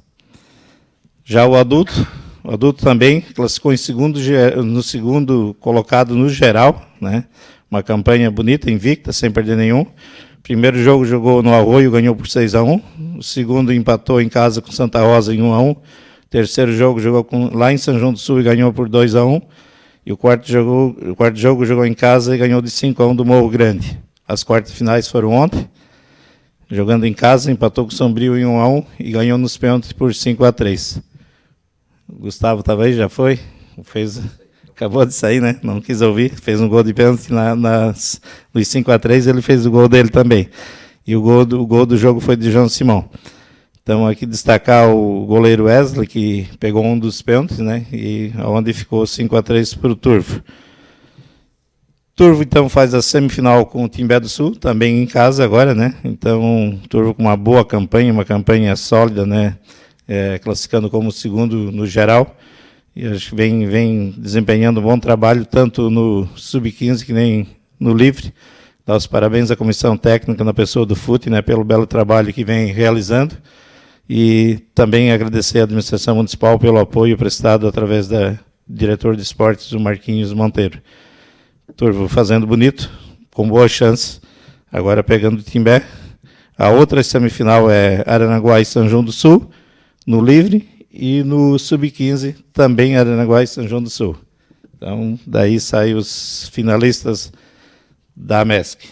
Já o adulto também classificou no segundo colocado no geral, né? Uma campanha bonita, invicta, sem perder nenhum. Primeiro jogo jogou no Arroio, ganhou por 6-1. O segundo empatou em casa com Santa Rosa em 1-1. Terceiro jogo jogou lá em São João do Sul e ganhou por 2-1. E o quarto jogo jogou em casa e ganhou de 5-1 do Morro Grande. As quartas finais foram ontem. Jogando em casa, empatou com o Sombrio em 1-1 e ganhou nos pênaltis por 5-3. O Gustavo estava aí, já foi? Acabou de sair, né? Não quis ouvir. Fez um gol de pênalti nos 5-3, ele fez o gol dele também. E o gol do jogo foi de João Simão. Então, aqui destacar o goleiro Wesley, que pegou um dos pênaltis, né? E onde ficou 5-3 para o Turvo. Turvo, então, faz a semifinal com o Timbé do Sul, também em casa agora, né? Então, Turvo com uma boa campanha, uma campanha sólida, né? Classificando como segundo no geral. E acho que vem desempenhando um bom trabalho, tanto no Sub-15 que nem no Livre. Dar os parabéns à comissão técnica na pessoa do FUT, né? Pelo belo trabalho que vem realizando. E também agradecer à administração municipal pelo apoio prestado através da diretor de esportes, o Marquinhos Monteiro. Turvo fazendo bonito, com boa chance, agora pegando o Timbé. A outra semifinal é Aranaguá e São João do Sul, no Livre, e no Sub-15 também Aranaguá e São João do Sul. Então, daí saem os finalistas da MESC.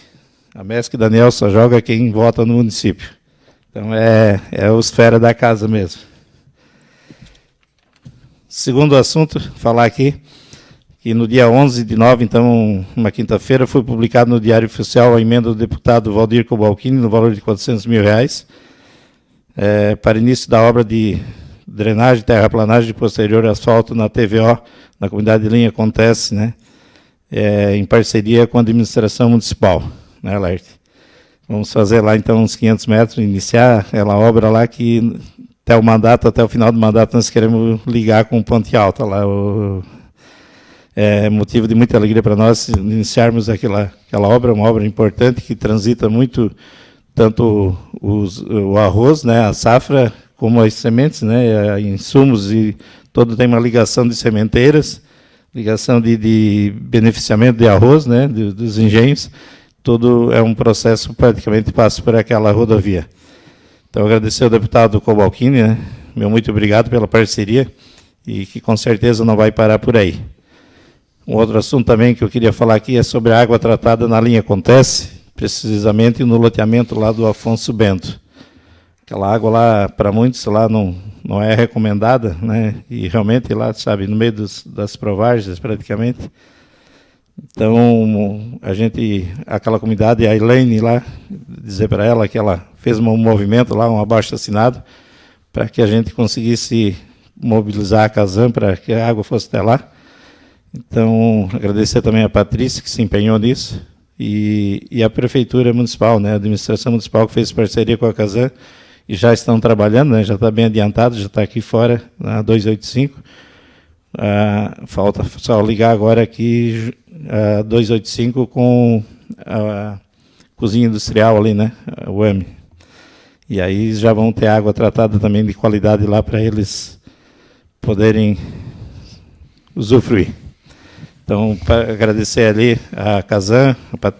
A MESC, Daniel, só joga quem vota no município. Então, é os fera da casa mesmo. Segundo assunto, falar aqui, que no dia 11/9, então, uma quinta-feira, foi publicado no Diário Oficial a emenda do deputado Valdir Cobalcini, no valor de R$400 mil, para início da obra de drenagem, terraplanagem de posterior asfalto na TVO, na comunidade de Linha Acontece, né? Em parceria com a administração municipal, né, Laerte? Vamos fazer lá, então, uns 500 metros, iniciar aquela obra lá que até o final do mandato, nós queremos ligar com o Ponte Alta lá. É motivo de muita alegria para nós iniciarmos aquela obra, uma obra importante que transita muito, tanto o arroz, né, a safra, como as sementes, né, insumos, e todo tem uma ligação de sementeiras, ligação de beneficiamento de arroz, né, dos engenhos. Tudo é um processo, praticamente passa por aquela rodovia. Então, agradecer ao deputado Cobalcini, né? Meu muito obrigado pela parceria, e que com certeza não vai parar por aí. Um outro assunto também que eu queria falar aqui é sobre a água tratada na linha Acontece, precisamente no loteamento lá do Afonso Bento. Aquela água lá, para muitos, lá não é recomendada, né? E realmente lá, sabe, no meio das provagens, praticamente. Então, aquela comunidade, a Elaine lá, dizer para ela que ela fez um movimento lá, um abaixo-assinado, para que a gente conseguisse mobilizar a Casan para que a água fosse até lá. Então, agradecer também a Patrícia, que se empenhou nisso, e a Prefeitura Municipal, né, a administração municipal, que fez parceria com a Casan, e já estão trabalhando, né, já está bem adiantado, já está aqui fora, na 285. Falta só ligar agora aqui a 285 com a cozinha industrial ali, né, a UEM. E aí já vão ter água tratada também de qualidade lá para eles poderem usufruir. Então, para agradecer ali a Casan,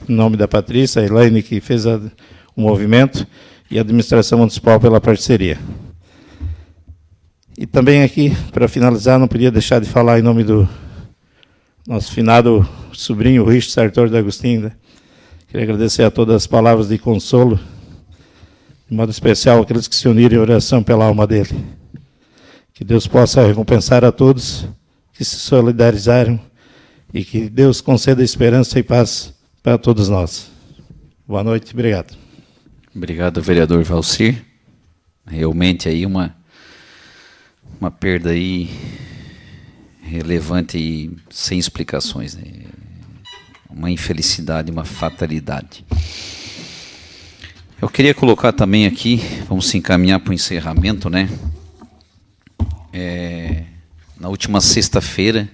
em nome da Patrícia, a Elaine, que fez o movimento, e a administração municipal pela parceria. E também aqui, para finalizar, não podia deixar de falar em nome do nosso finado sobrinho, Richo Sartor da Agostinho, né? Queria agradecer a todas as palavras de consolo, de modo especial aqueles que se uniram em oração pela alma dele. Que Deus possa recompensar a todos que se solidarizaram, e que Deus conceda esperança e paz para todos nós. Boa noite, obrigado. Obrigado, vereador Valcir. Realmente aí uma perda aí relevante e sem explicações, né? Uma infelicidade, uma fatalidade. Eu queria colocar também aqui, vamos se encaminhar para o encerramento, né? Na última sexta-feira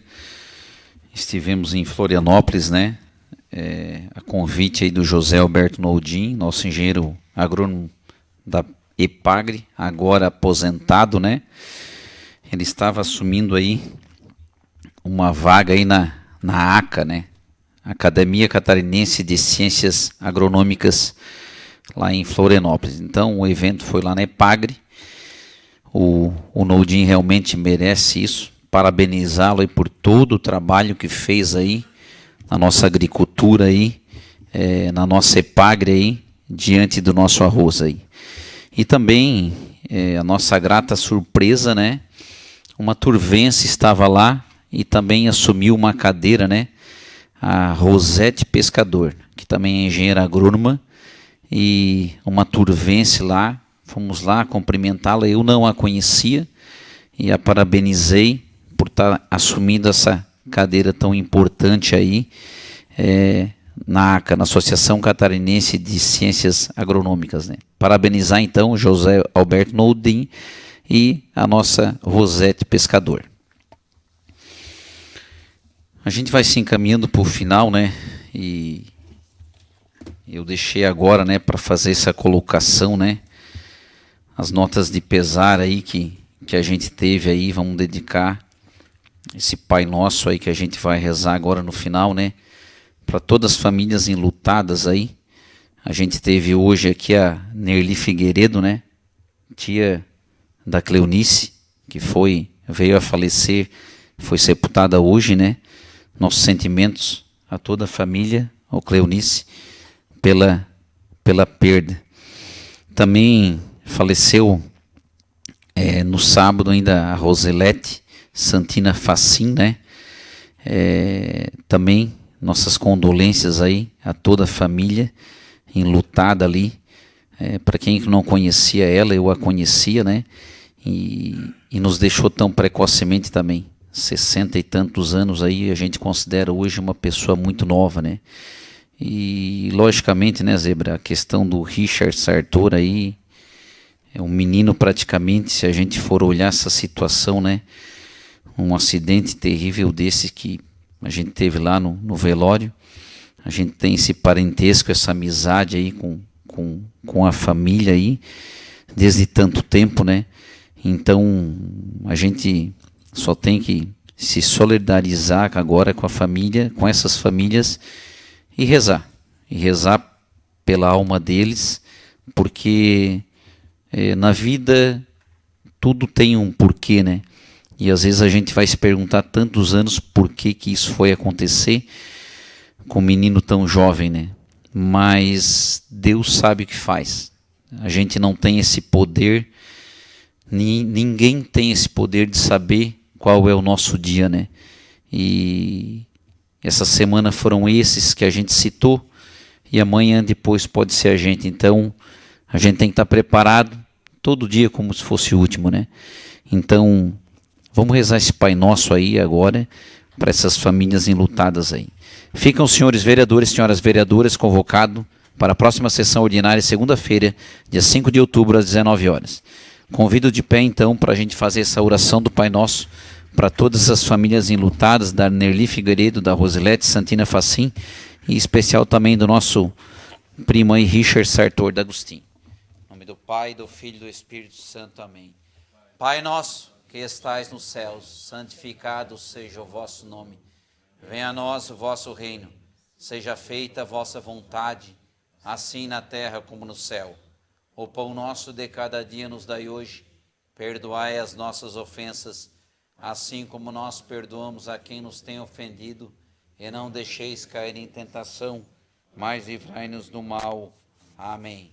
estivemos em Florianópolis, né? a convite aí do José Alberto Noldim, nosso engenheiro agrônomo da EPAGRE, agora aposentado, né? Ele estava assumindo aí uma vaga aí na ACA, né? Academia Catarinense de Ciências Agronômicas, lá em Florianópolis. Então o evento foi lá na EPAGRE. O Noldim realmente merece isso. Parabenizá-lo aí por todo o trabalho que fez aí na nossa agricultura aí, na nossa EPAGRE aí, diante do nosso arroz aí. E também a nossa grata surpresa, né? Uma turvense estava lá e também assumiu uma cadeira, né? A Rosete Pescador, que também é engenheira agrônoma, e uma turvense lá, fomos lá cumprimentá-la, eu não a conhecia, e a parabenizei por estar assumindo essa cadeira tão importante aí, na ACA, na Associação Catarinense de Ciências Agronômicas, né? Parabenizar então o José Alberto Noldim e a nossa Rosete Pescador. A gente vai se encaminhando para o final, né? E eu deixei agora, né, para fazer essa colocação, né? As notas de pesar aí que a gente teve aí, vamos dedicar esse Pai Nosso aí que a gente vai rezar agora no final, né? Para todas as famílias enlutadas aí. A gente teve hoje aqui a Nerli Figueiredo, né? Tia da Cleonice, que veio a falecer, foi sepultada hoje, né? Nossos sentimentos a toda a família, ao Cleonice, pela perda. Também faleceu no sábado ainda a Roselete Santina Facim, né? Também nossas condolências aí a toda a família enlutada ali. Para quem não conhecia ela, eu a conhecia, né? E nos deixou tão precocemente também. 60 e tantos anos aí, a gente considera hoje uma pessoa muito nova, né? E logicamente, né, Zebra, a questão do Richard Sartor aí, é um menino praticamente, se a gente for olhar essa situação, né? Um acidente terrível desse que a gente teve lá no velório. A gente tem esse parentesco, essa amizade aí com a família aí, desde tanto tempo, né? Então, a gente só tem que se solidarizar agora com a família, com essas famílias, e rezar pela alma deles, porque na vida tudo tem um porquê, né? E às vezes a gente vai se perguntar tantos anos por que isso foi acontecer com um menino tão jovem, né? Mas Deus sabe o que faz. A gente não tem esse poder, ninguém tem esse poder de saber qual é o nosso dia, né? E essa semana foram esses que a gente citou, e amanhã depois pode ser a gente. Então, a gente tem que estar preparado todo dia como se fosse o último, né? Então, vamos rezar esse Pai Nosso aí agora, para essas famílias enlutadas aí. Ficam os senhores vereadores e senhoras vereadoras convocados para a próxima sessão ordinária, segunda-feira, dia 5 de outubro, às 19 horas. Convido de pé, então, para a gente fazer essa oração do Pai Nosso para todas as famílias enlutadas, da Nerli Figueiredo, da Roselete Santina Facim, e em especial também do nosso primo aí, Richard Sartor D'Agostinho. Em nome do Pai, do Filho e do Espírito Santo. Amém. Pai nosso, que estais nos céus, santificado seja o vosso nome. Venha a nós o vosso reino. Seja feita a vossa vontade, assim na terra como no céu. O pão nosso de cada dia nos dai hoje. Perdoai as nossas ofensas, assim como nós perdoamos a quem nos tem ofendido. E não deixeis cair em tentação, mas livrai-nos do mal. Amém.